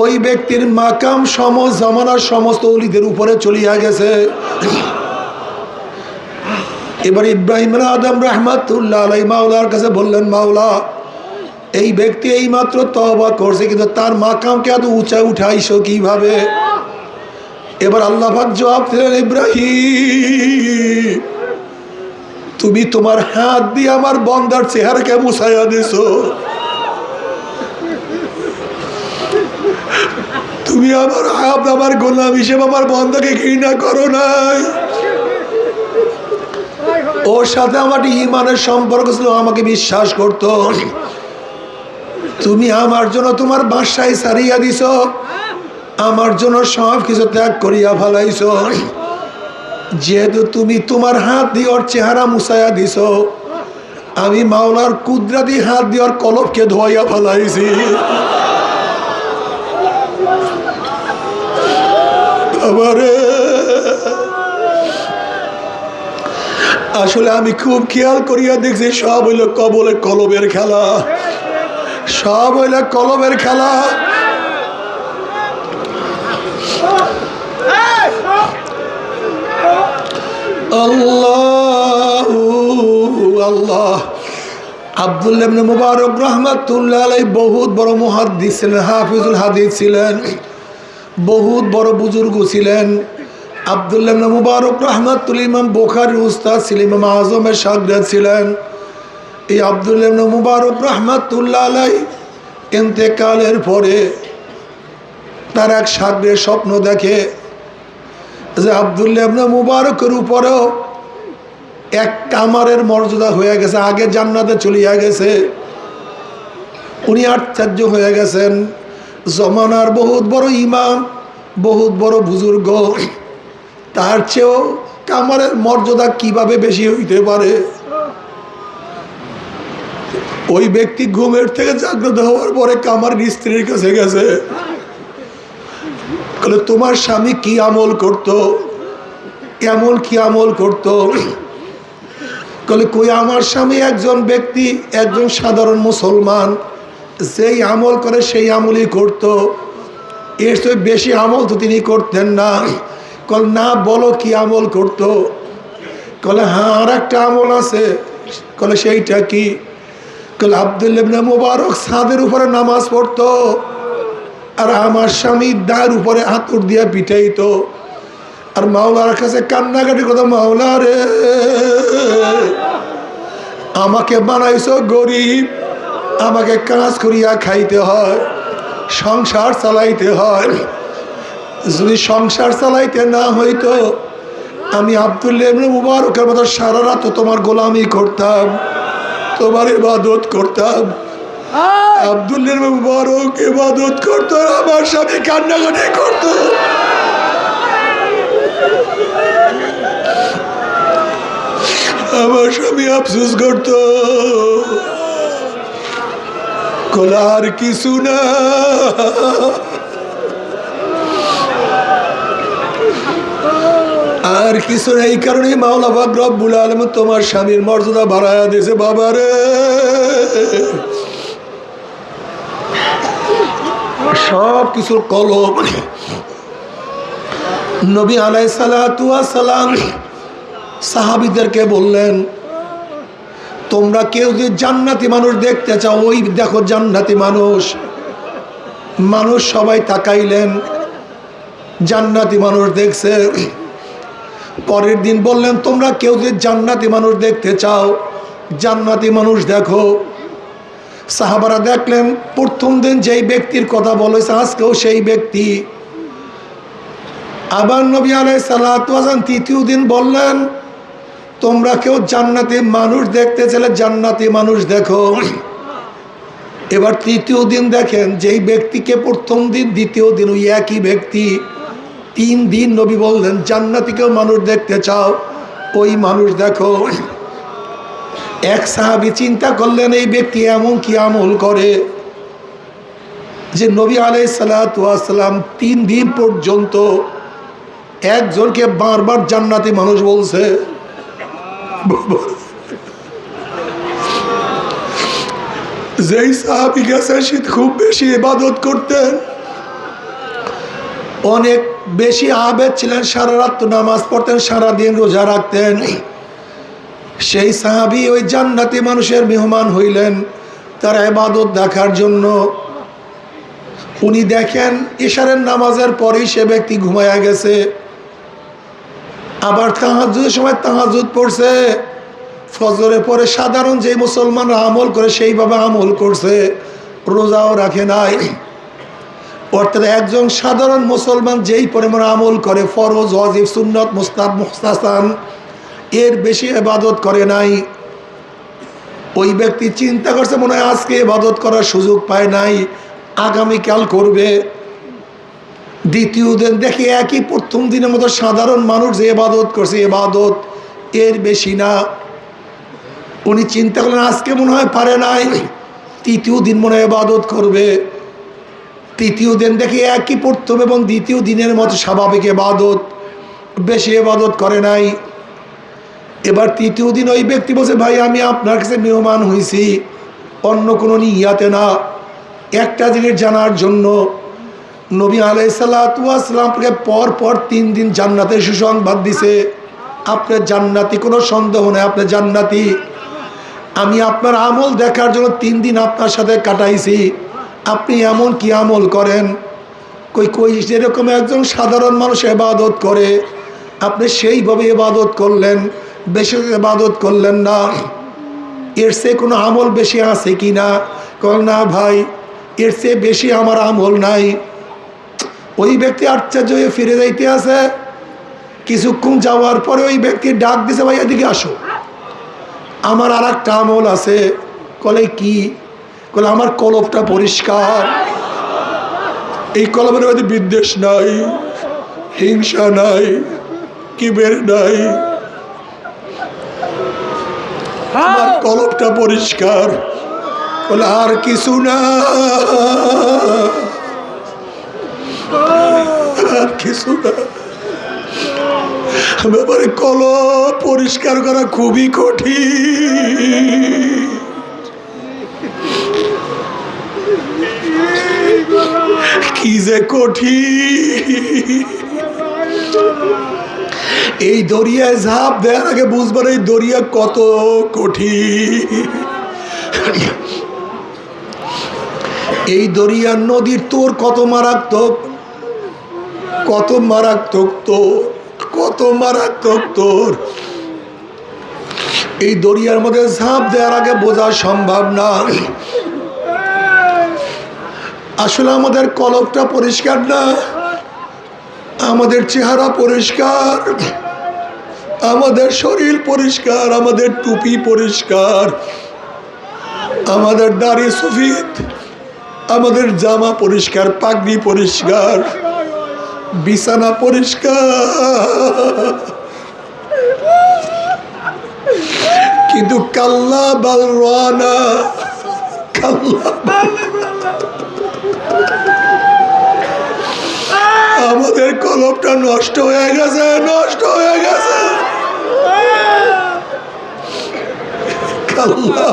Speaker 1: ওই ব্যক্তির মাকাম জামানার সমস্ত ওলিদের উপরে চলিয়া গেছে। এবার ইব্রাহিম আদম রহমাতুল্লাহ আলাইহি মাওলার কাছে বললেন, মাওলা এই ব্যক্তি এই মাত্র তওবা করছে, কিন্তু তার মাকামকে এত উঁচা উঠাইছো কিভাবে? এবার আল্লাহ পাক জবাব দিলেন, ইব্রাহিম তুমি তোমার হাত দিয়ে আমার বান্দার চেহারাকে মুছাইয়া দিছো, তুমি আমার গোলাম হিসেবে আমার বান্দাকে ঘৃণা করো নাই। ওর সাথে আমার ঈমানের সম্পর্ক ছিল, আমাকে বিশ্বাস করতো। তুমি আমার জন্য তোমার বাসায় ছাড়িয়া দিছ, আমার জন্য সব কিছু ত্যাগ করিয়া ফেলাইছ। যেহেতু তুমি তোমার হাত দিয়ে ওর চেহারা মুছাইয়া দিছ, আমি মাওলার কুদরতি হাত দিয়ে ওর কলবকে ধোয়াইয়া ফেলাইছি। আসলে আমি খুব খেয়াল করিয়া দেখছি, সব হইল কলবের খেলা, সব হইল কলবের খেলা। আল্লাহ আল্লাহ। আব্দুল্লাহ ইবনে মুবারক রাহমাতুল্লাহ আলাইহি বহুত বড় মুহাদ্দিস ছিলেন, হাফিজুল হাদিস ছিলেন, বহুত বড় বুজুর্গ ছিলেন। আব্দুল্লাহ ইবনে মুবারক রাহমাতুল্লাহ ইমাম বুখারীর উস্তাদ ছিলেন, ইমাম আযমের শাগির্দ ছিলেন। এই আব্দুল্লাহ ইবনে মুবারক রাহমাতুল্লাহ আলাইহি ইন্তেকালের পরে তার এক শাগির্দ স্বপ্ন দেখে যে আব্দুল্লাহ ইবনে মুবারকের উপরেও এক কামারের মর্যাদা হয়ে গেছে, আগে জান্নাতে চলিয়া গেছে, উনি আশ্চর্য হয়ে গেছেন। জমানার বহুত বড় ইমাম, বহুত বড় বুজুর্গ, তার চেয়েও কামারের মর্যাদা কিভাবে বেশি হইতে পারে? ওই ব্যক্তি ঘুমের থেকে জাগ্রত হওয়ার পরে কামার স্ত্রীর কাছে গেছে, বলে তোমার স্বামী কি আমল করতো, এমন কি আমল করতো? বলে কই আমার স্বামী একজন ব্যক্তি, একজন সাধারণ মুসলমান, যেই আমল করে সেই আমলই করতো, এর চেয়ে বেশি আমল তো তিনি করতেন না। কল না, বলো কি আমল করতো? কলে হ্যাঁ আর একটা আমল আছে। কলে সেইটা কি? কলে আব্দুল্লাহ ইবনে মুবারক ছাদের উপরে নামাজ পড়তো আর আমার স্বামী দায়ের উপরে আতর দিয়া পিটাইতো আর মাওলার কাছে কান্নাকাটি করতো, মাওলা রে আমাকে বানাইছো গরিব, আমাকে কাজ করিয়া খাইতে হয়, সংসার চালাইতে হয়, যদি সংসার চালাইতে না হইতো আমি আব্দুল্লাহ ইবনে মুবারকের মতো সারা রাত তোমার গোলামি করতাম, তোমার ইবাদত করতাম। আব্দুল্লাহ ইবনে মুবারক ইবাদত করতো, আমার স্বামী কান্নাকাটি করতো। আমার স্বামী আফসোস করত, আর কিছু না, আর কিছু না। এই কারণে মাওলা পাক রব্বুল আলামিন তোমার স্বামীর মর্যাদা বাড়ায়া দিয়েছে। বাবারে সব কিছুর কলম। নবী আলাইহিস সালাতু ওয়াস সালাম সাহাবীদেরকে বললেন, তোমরা কেউ যদি জান্নাতি মানুষ দেখতে চাও, ওই দেখো জান্নাতি মানুষ। মানুষ সবাই তাকাইলেন, জান্নাতি মানুষ দেখছে। পরের দিন বললেন, তোমরা কেউ যদি জান্নাতি মানুষ দেখতে চাও, জান্নাতি মানুষ দেখো। সাহাবারা দেখলেন প্রথম দিন যেই ব্যক্তির কথা বলেছে আজকেও সেই ব্যক্তি। আবার নবী আলাইহিস সালাতু ওয়াস সালাম তৃতীয় দিন বললেন, তোমরা কেউ জান্নাতি মানুষ দেখতে চাইলে জান্নাতি মানুষ দেখো। এবার তৃতীয় দিন দেখেন যেই ব্যক্তিকে প্রথম দিন দ্বিতীয় দিন ওই একই ব্যক্তি। 3 দিন নবী বললেন, জান্নাতিকেও মানুষ দেখতে চাও, ওই মানুষ দেখো। এক সাহাবী চিন্তা করলেন, এই ব্যক্তি এমন কি আমল করে যে নবী আলাইহিস সালাতু ওয়াস সালাম 3 দিন পর্যন্ত একজনকে বারবার জান্নাতি মানুষ বলছে। যেই সাহাবী গেছে সে খুব বেশি ইবাদত করতেন, অনেক বেশি আবেদ ছিলেন, সারা রাত নামাজ পড়তেন, সারাদিন রোজা রাখতেন। সেই সাহাবী ওই জান্নাতি মানুষের মেহমান হইলেন তার ইবাদত দেখার জন্য। উনি দেখেন ইশারের নামাজের পরেই সে ব্যক্তি ঘুমায়া গেছে। আবার তাহাজ্জুদের সময় তাহাজ্জুদ পড়ছে, ফজরের পরে সাধারণ যে মুসলমানরা আমল করে সেইভাবে আমল করছে, রোজাও রাখে নাই। অর্থাৎ একজন সাধারণ মুসলমান যেই পরিমাণ আমল করে, ফরজ, ওয়াজিব, সুন্নত, মুস্তাহাব, মুস্তাহসান, এর বেশি ইবাদত করে নাই। ওই ব্যক্তি চিন্তা করছে মনে হয় আজকে ইবাদত করার সুযোগ পায় নাই, আগামীকাল করবে। দ্বিতীয় দিন দেখি একই প্রথম দিনের মতো সাধারণ মানুষ যে ইবাদত করছে, ইবাদত এর বেশি না। উনি চিন্তা করলেন আজকে মনে হয় পারে নাই, তৃতীয় দিন মনে হয় ইবাদত করবে। তৃতীয় দিন দেখি একই প্রথম এবং দ্বিতীয় দিনের মতো স্বাভাবিক ইবাদত, বেশি ইবাদত করে নাই। এবার তৃতীয় দিন ওই ব্যক্তি বলছে, ভাই আমি আপনার কাছে মেহমান হয়েছি, অন্য কোনো নিয়াতে না, একটা জিনিস জানার জন্য। নবী আলাইহিস সালাতু ওয়াস সালামকে পর পর 3 দিন জান্নাতের সুসংবাদ দিছে। আপনি জান্নাতি, কোনো সন্দেহ নেই আপনি জান্নাতি। আমি আপনার আমল দেখার জন্য 3 দিন আপনার সাথে কাটাইছি। আপনি এমন কি আমল করেন? কই যেরকম একজন সাধারণ মানুষ ইবাদত করে আপনি সেইভাবে ইবাদত করলেন, বেশি ইবাদত করলেন না। এর চেয়ে কোনো আমল বেশি আছে কি না? কল না ভাই, এর চেয়ে বেশি আমার আমল নাই। ওই ব্যক্তি আশ্চর্য হয়ে ফিরে যাইতে আছে। কিছুক্ষণ যাওয়ার পরে ওই ব্যক্তি ডাক দিছে, ভাই এদিকে আসো, আমার আর একটা আমল আছে। কলে কি? কলে আমার কলবটা পরিষ্কার। এই কলমের মধ্যে বিদ্বেষ নাই, হিংসা নাই, কিবের নাই, আমার কলবটা পরিষ্কার। বলে আর কিছু না, আর কিছু না। ব্যাপারে কলব পরিষ্কার করা খুবই কঠিন। কি যে কঠিন! এই দরিয়ায় ঝাঁপ দেওয়ার আগে বুঝবার এই দরিয়া কত কঠিন। এই দরিয়ার নদীর তোর কত মারাত্মক, কত মারাত্মক তোর, কত মারাত্মক তোর। এই দরিয়ার মধ্যে ঝাঁপ দেওয়ার আগে বোঝা সম্ভব না। আসলে আমাদের কলবটা পরিষ্কার না, আমাদের চেহারা পরিষ্কার, আমাদের শরীর পরিষ্কার, আমাদের টুপি পরিষ্কার, আমাদের দাড়ি সফেদ, আমাদের জামা পরিষ্কার, পাগড়ি পরিষ্কার, বিছানা পরিষ্কার। কিন্তু কাল্লা বাল রানা, কাল্লা আমাদের কলবটা নষ্ট হয়ে গেছে, নষ্ট হয়ে গেছে। কাল্লা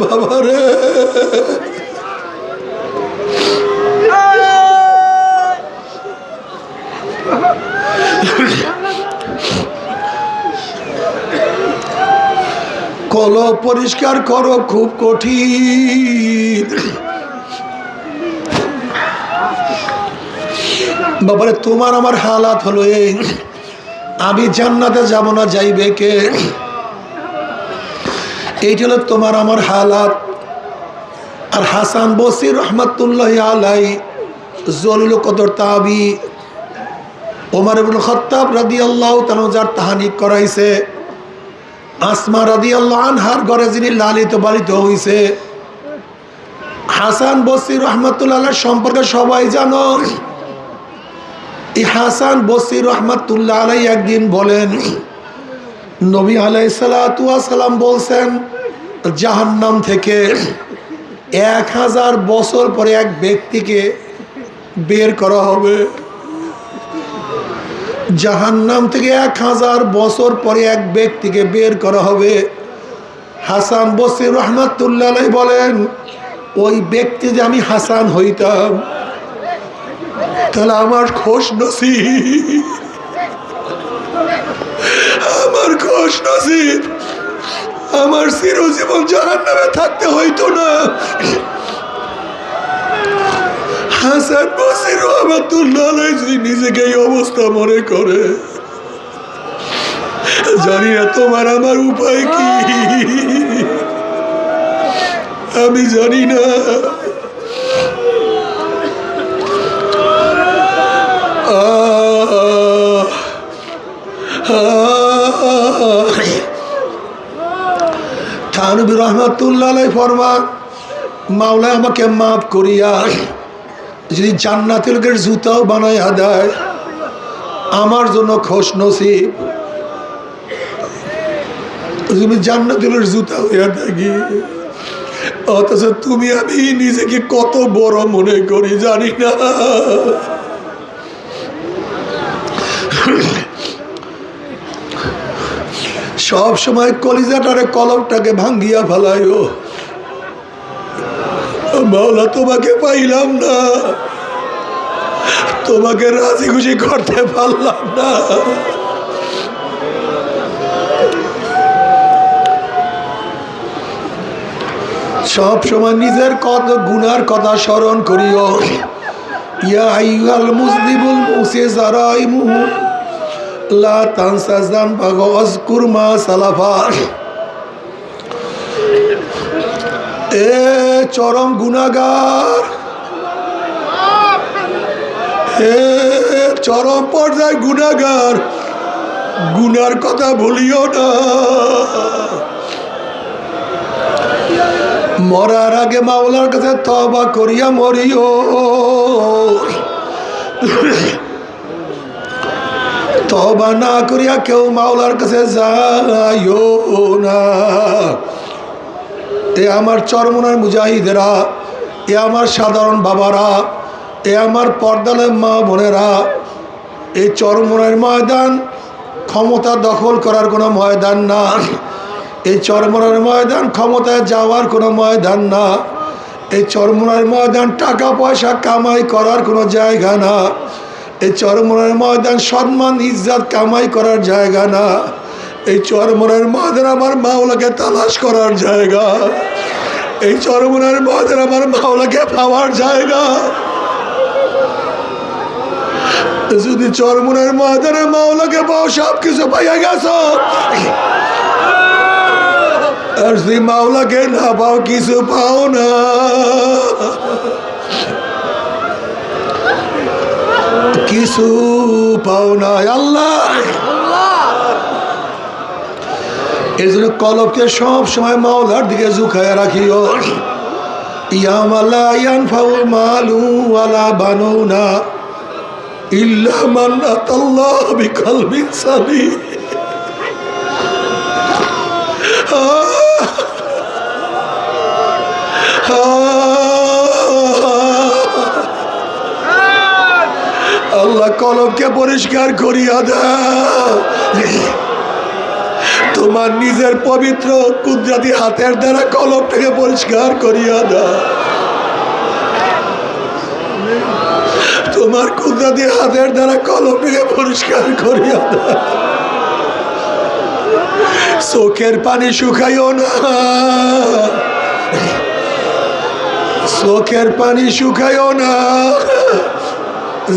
Speaker 1: বাবা রে, কলব পরিষ্কার করো খুব কঠিন। বাবারে তোমার আমার হালাত হলো এই, আমি জান্নাতে যাব না যাইবে কে? এইটা হলো তোমার আমার হালাত। আর হাসান বসরি রহমাতুল্লাহ আলাই জলিল কদর তাবি, ওমর ইবনে খাত্তাব রাদিয়াল্লাহু তাআলা যার তাহানিক করাইছে, আসমা রাদিয়াল্লাহু আনহার ঘরে যিনি লালিত পালিত হইছে, হাসান বসরি রহমাতুল্লাহ আলাইহির সম্পর্কে সবাই জানো। এই হাসান বসরি রহমাতুল্লাহ আলাইহি একদিন বলেন, নবী আলাইহিস সালাতু ওয়াস সালাম বলছেন, জাহান্নাম থেকে 1000 বছর পরে এক ব্যক্তিকে বের করা হবে। জাহান্নাম থেকে 1000 বছর পরে এক ব্যক্তিকে বের করা হবে। হাসান বসরি রহমাতুল্লাহ আলাইহি বলেন, ওই ব্যক্তি যে আমি হাসান হইতাম তাহলে আমার খোশ নসিব, আমার খোশ নসিব, আমার চিরজীবন জাহান্নামে থাকতে হইতো না। হাসান বসরি রহমাতুল্লাহ আলাইহি যদি নিজেকে এই অবস্থা মনে করে, জানি না তোমার আমার উপায় কি, আমি জানি না। থানবী রহমাতুল্লাহ আলাইহি ফরমান, মাওলা আমাকে মাফ করিয়া যদি জান্নাতের লোকের জুতাও বানাইয়া দেয় আমার জন্য খোশ নসিব। তুমি জান্নাতের জুতা হইয়া থাকি, অথচ তুমি আমি নিজেকে কত বড় মনে করি জানি না। সব সময় কলিজাটারে কলবটাকে ভাঙ্গিয়া ফেলাইও, মাওলা তোমাকে পাইলাম না, তোমাকে রাজি খুশি করতে পারলাম না। সব সময় নিজের কত গুনার কথা স্মরণ করিও। ইয়া আইয়ুহাল মুযনিবুল মুসিজারাইমুহু লা তানসা যানবাকা ওয়াজকুর মা সালাফা। এ চরম গুনাহগার, এ চরম পর্যায়ে গুনাহগার, গুনার কথা ভুলিও না। মরার আগে মাওলার কাছে তওবা করিয়া মরিও। তওবা না করিয়া কেউ মাওলার কাছে যাইও না। এ আমার চরমনার মুজাহিদেরা, এ আমার সাধারণ বাবারা, এ আমার পর্দালের মা বোনেরা, এই চরমনার ময়দান ক্ষমতা দখল করার কোনো ময়দান না। এই চরমনার ময়দান ক্ষমতায় যাওয়ার কোনো ময়দান না। এই চরমনার ময়দান টাকা পয়সা কামাই করার কোনো জায়গা না। এই চরমনার ময়দান সম্মান ইজ্জত কামাই করার জায়গা না। এই চরমনার ময়দান আমার মাওলাকে তালাশ করার জায়গা। এই চরমনার ময়দান আমার মাওলাকে পাওয়ার জায়গা। যদি চরমনার ময়দানে মাওলাকে পাও, সব কিছু পাইয়া গেছ। আর যদি মাওলাকে না পাও, কিছু পাও না। কিছু পাও না। আল্লাহ এই জন্য কলবকে সব সময় মাওলার দিকে ঝুঁকায় রাখিও। ইয়াওমা লা ইয়ানফাউ মালু ওয়ালা বানুনা ইল্লা মান আতাল্লাহ বিকলবিন সালিম। আল্লাহ কলবকে পরিষ্কার করিয়া দাও। তোমার নিজের পবিত্র কুদরতি হাতের দ্বারা কলবটাকে পরিষ্কার করিয়া দাও। তোমার কুদরতি হাতের দ্বারা কলবটাকে পরিষ্কার করিয়া দাও। চোখের পানি শুকাইও না, চোখের পানি শুকাইও না।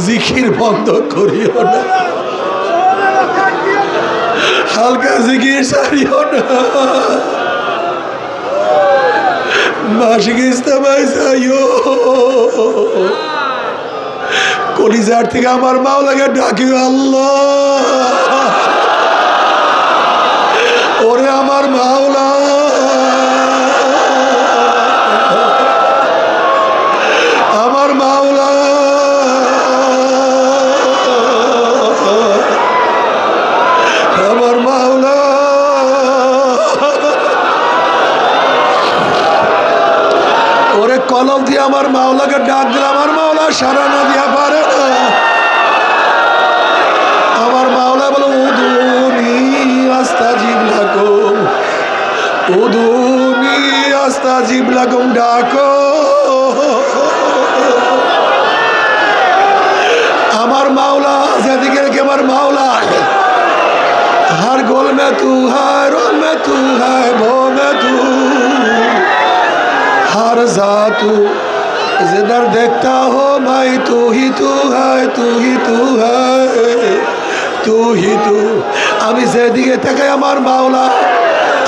Speaker 1: জিকির বন্ধ করিও না, হালকা জিকির ছাড়িও না। মাসিক ইস্তেমায় যাইও। কলিজার থেকে আমার মাওলাকে ডাকিও। আল্লাহ, ওরে আমার মাওলা, আমার মাওলা, আমার মাওলা। ওরে কলম দিয়ে আমার মাওলাকে ডাক দিলে আমার মাওলা সারা না দিয়া পারে না। আমার মাওলা বলো উদুনি আস্তাজিব লাকুম, উদুনি আস্তাজিব লাকুম। ডাকো আমার মাওলা, যেদিকে রেখে আমার মাওলা। हर गोल में तू है, रोल में तू है, भो में तू, हर जातू जिधर देखता हो मैं तू ही तू है, तू ही तू है, तू ही तू। আমি যেদিকে থেকে আমার মাওলা,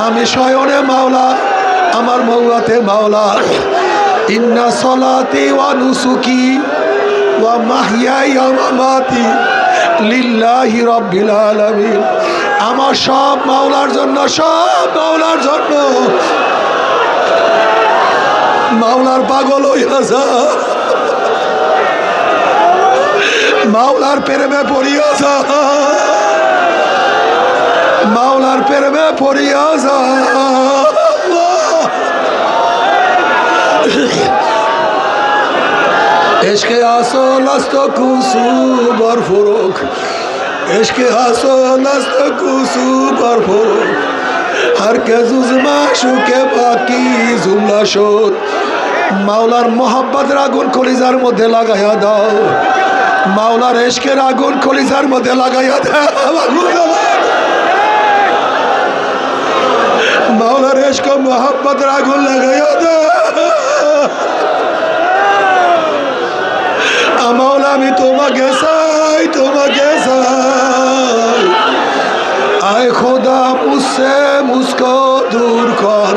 Speaker 1: আমি শয়নে মাওলা, আমার মৌলাতে মাওলা। ইন্না সলাতি ওয়া নুসুকি ওয়া মাহইয়ায়া ওয়া মামাতি লিল্লাহি রাব্বিল আলামিন। আমার সব মাওলার জন্য, সব মাওলার জন্য। মাওলার পাগল হইয়া যা, মাওলার প্রেমে পড়িয়া যা, মাওলার প্রেমে পড়িয়া যা। এশকে আসল আস্ত কুসু বর ফুরুক, এশকে আসল আস্ত কুসু বর ফুরুক, हर के जुज़मा शुके बाकी जुमला शोर। মাওলার মোহাব্বতের আগুন কলিজার মধ্যে লাগাইয়া দাও। মাওলার এশকের আগুন কলিজার মধ্যে লাগাইয়া দাও, মাওলার এশক মোহাব্বতের আগুন লাগাইয়া দাও। মাওলা আমি তোমাকে চাই, তোমাকে চাই। आए खुदा मुझसे मुझको दूर कर,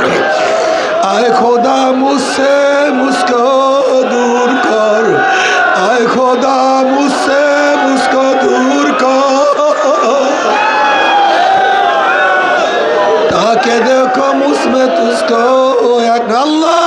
Speaker 1: आए खुदा मुझसे मुझको दूर कर, आए खुदा मुझसे मुझको दूर कर, ताकि देखो मुझमें तुझको एक अल्लाह।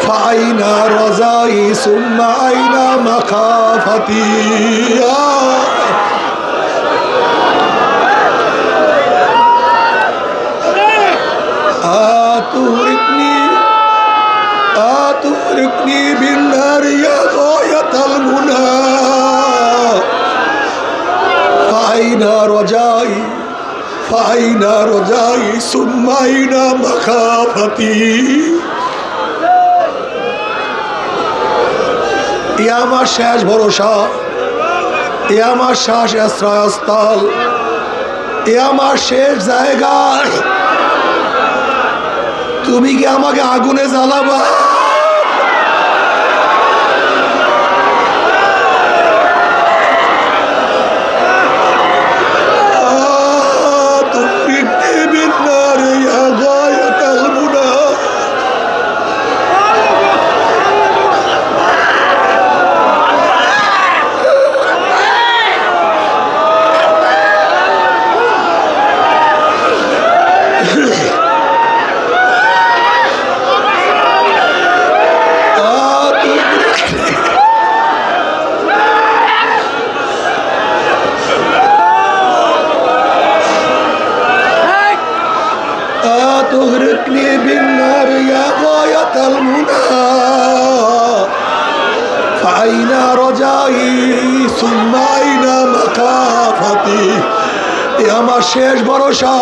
Speaker 1: فأين رضائي ثم أين مخافتي أتهركني بالنار يا غاية المنى فأين رجائي فأين رجائي ثم أين مخافتي এ আমার শেষ ভরসা, এ আমার শেষ আশ্রয়স্থল, এ আমার শেষ জায়গা। তুমি কি আমাকে আগুনে জ্বালাবা? تغرقني بالنار يا غاية المنى فأين رجائي ثم أين مخافتي এ আমার শেষ ভরসা,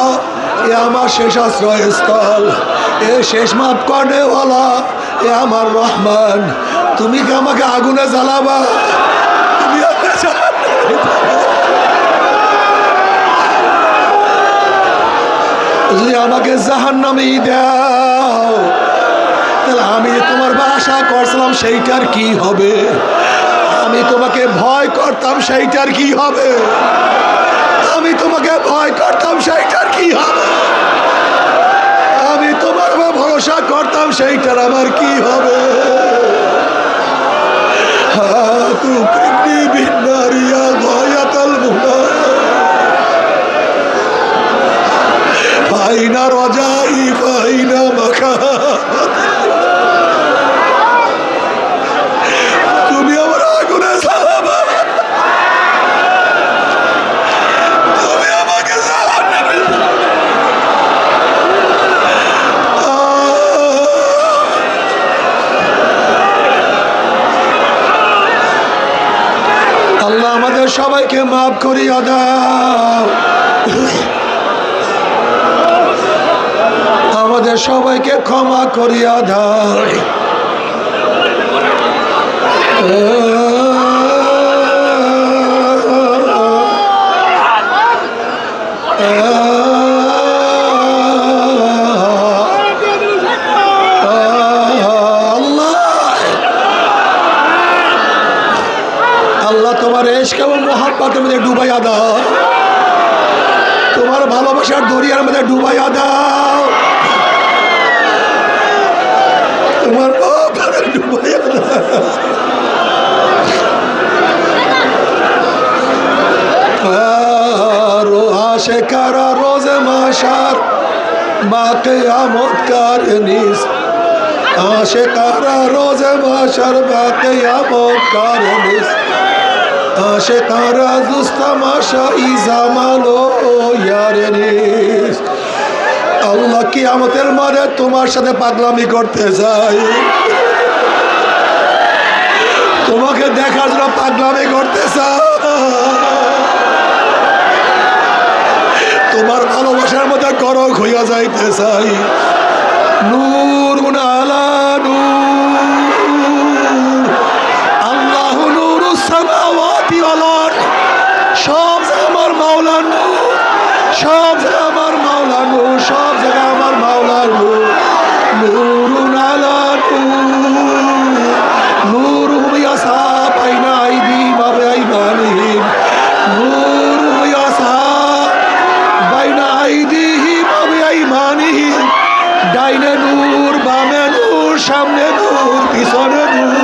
Speaker 1: এ আমার শেষ আশ্রয়স্থল, এ শেষ মাফ করেওয়ালা, এ আমার রহমান। তুমি কি আমাকে আগুনে জ্বালাবা? যদি আমাকে জাহান্নামে দাও তাহলে আমি তোমার আশা করছিলাম সেইটার কি হবে? আমি তোমাকে ভয় করতাম সেইটার কি হবে? আমি তোমাকে ভয় করতাম সেইটার কি হবে? আমি তোমার ভরসা করতাম সেইটার আমার কি হবে? তুকরিনি বিন্নারিয়া গয়াতাল মুনা ফাইনা রজাই ফাইনা মাখা। তুমি আমার আগুনে জ্বালাবা, তুমি আমাকে জাহান্নামে। আল্লাহ আমাদের সবাইকে মাফ করিয়া দাও, আমাদের সবাইকে ক্ষমা করিয়া দাও। আল্লাহ তোমার ইশক এবং মুহাব্বতের মধ্যে ডুবাইয়া দাও, তোমার ভালোবাসার দরিয়ার মধ্যে ডুবাইয়া দাও, তোমার ডুবাইয়া দাও। আশেকারা রোজে মাশার বাকিয়ামত কারনিস আশেকারা রোজে মাশার বাকিয়ামত কারনিস আশেকারা জুস্তামাশা ইজামালো ইয়ারনিস আল্লাহ কিয়ামতের মাঠে তোমার সাথে পাগলামি করতে চাই, তোমাকে দেখার জন্য পাগলামি করতে চাই, তোমার ভালোবাসার মধ্যে গরক হইয়া যাইতে চাই। নূরুন আলা নূর আল্লাহু নূরুস সামাওয়াতি ওয়াল আরদ সব জায়গা আমার মাওলার নূর, সব জায়গা আমার মাওলার নূর, সব জায়গা আমার মাওলার নূর। নূরুন আলা নূর নূরুহুম ইয়াসা বাইনা আইদিহিম ওয়া বিআইমানিহিম নূরুহুম ইয়াসা বাইনা আইদিহিম ওয়া বিআইমানিহিম ডাইনে নূর বামে নূর সামনে নূর পিছনে নূর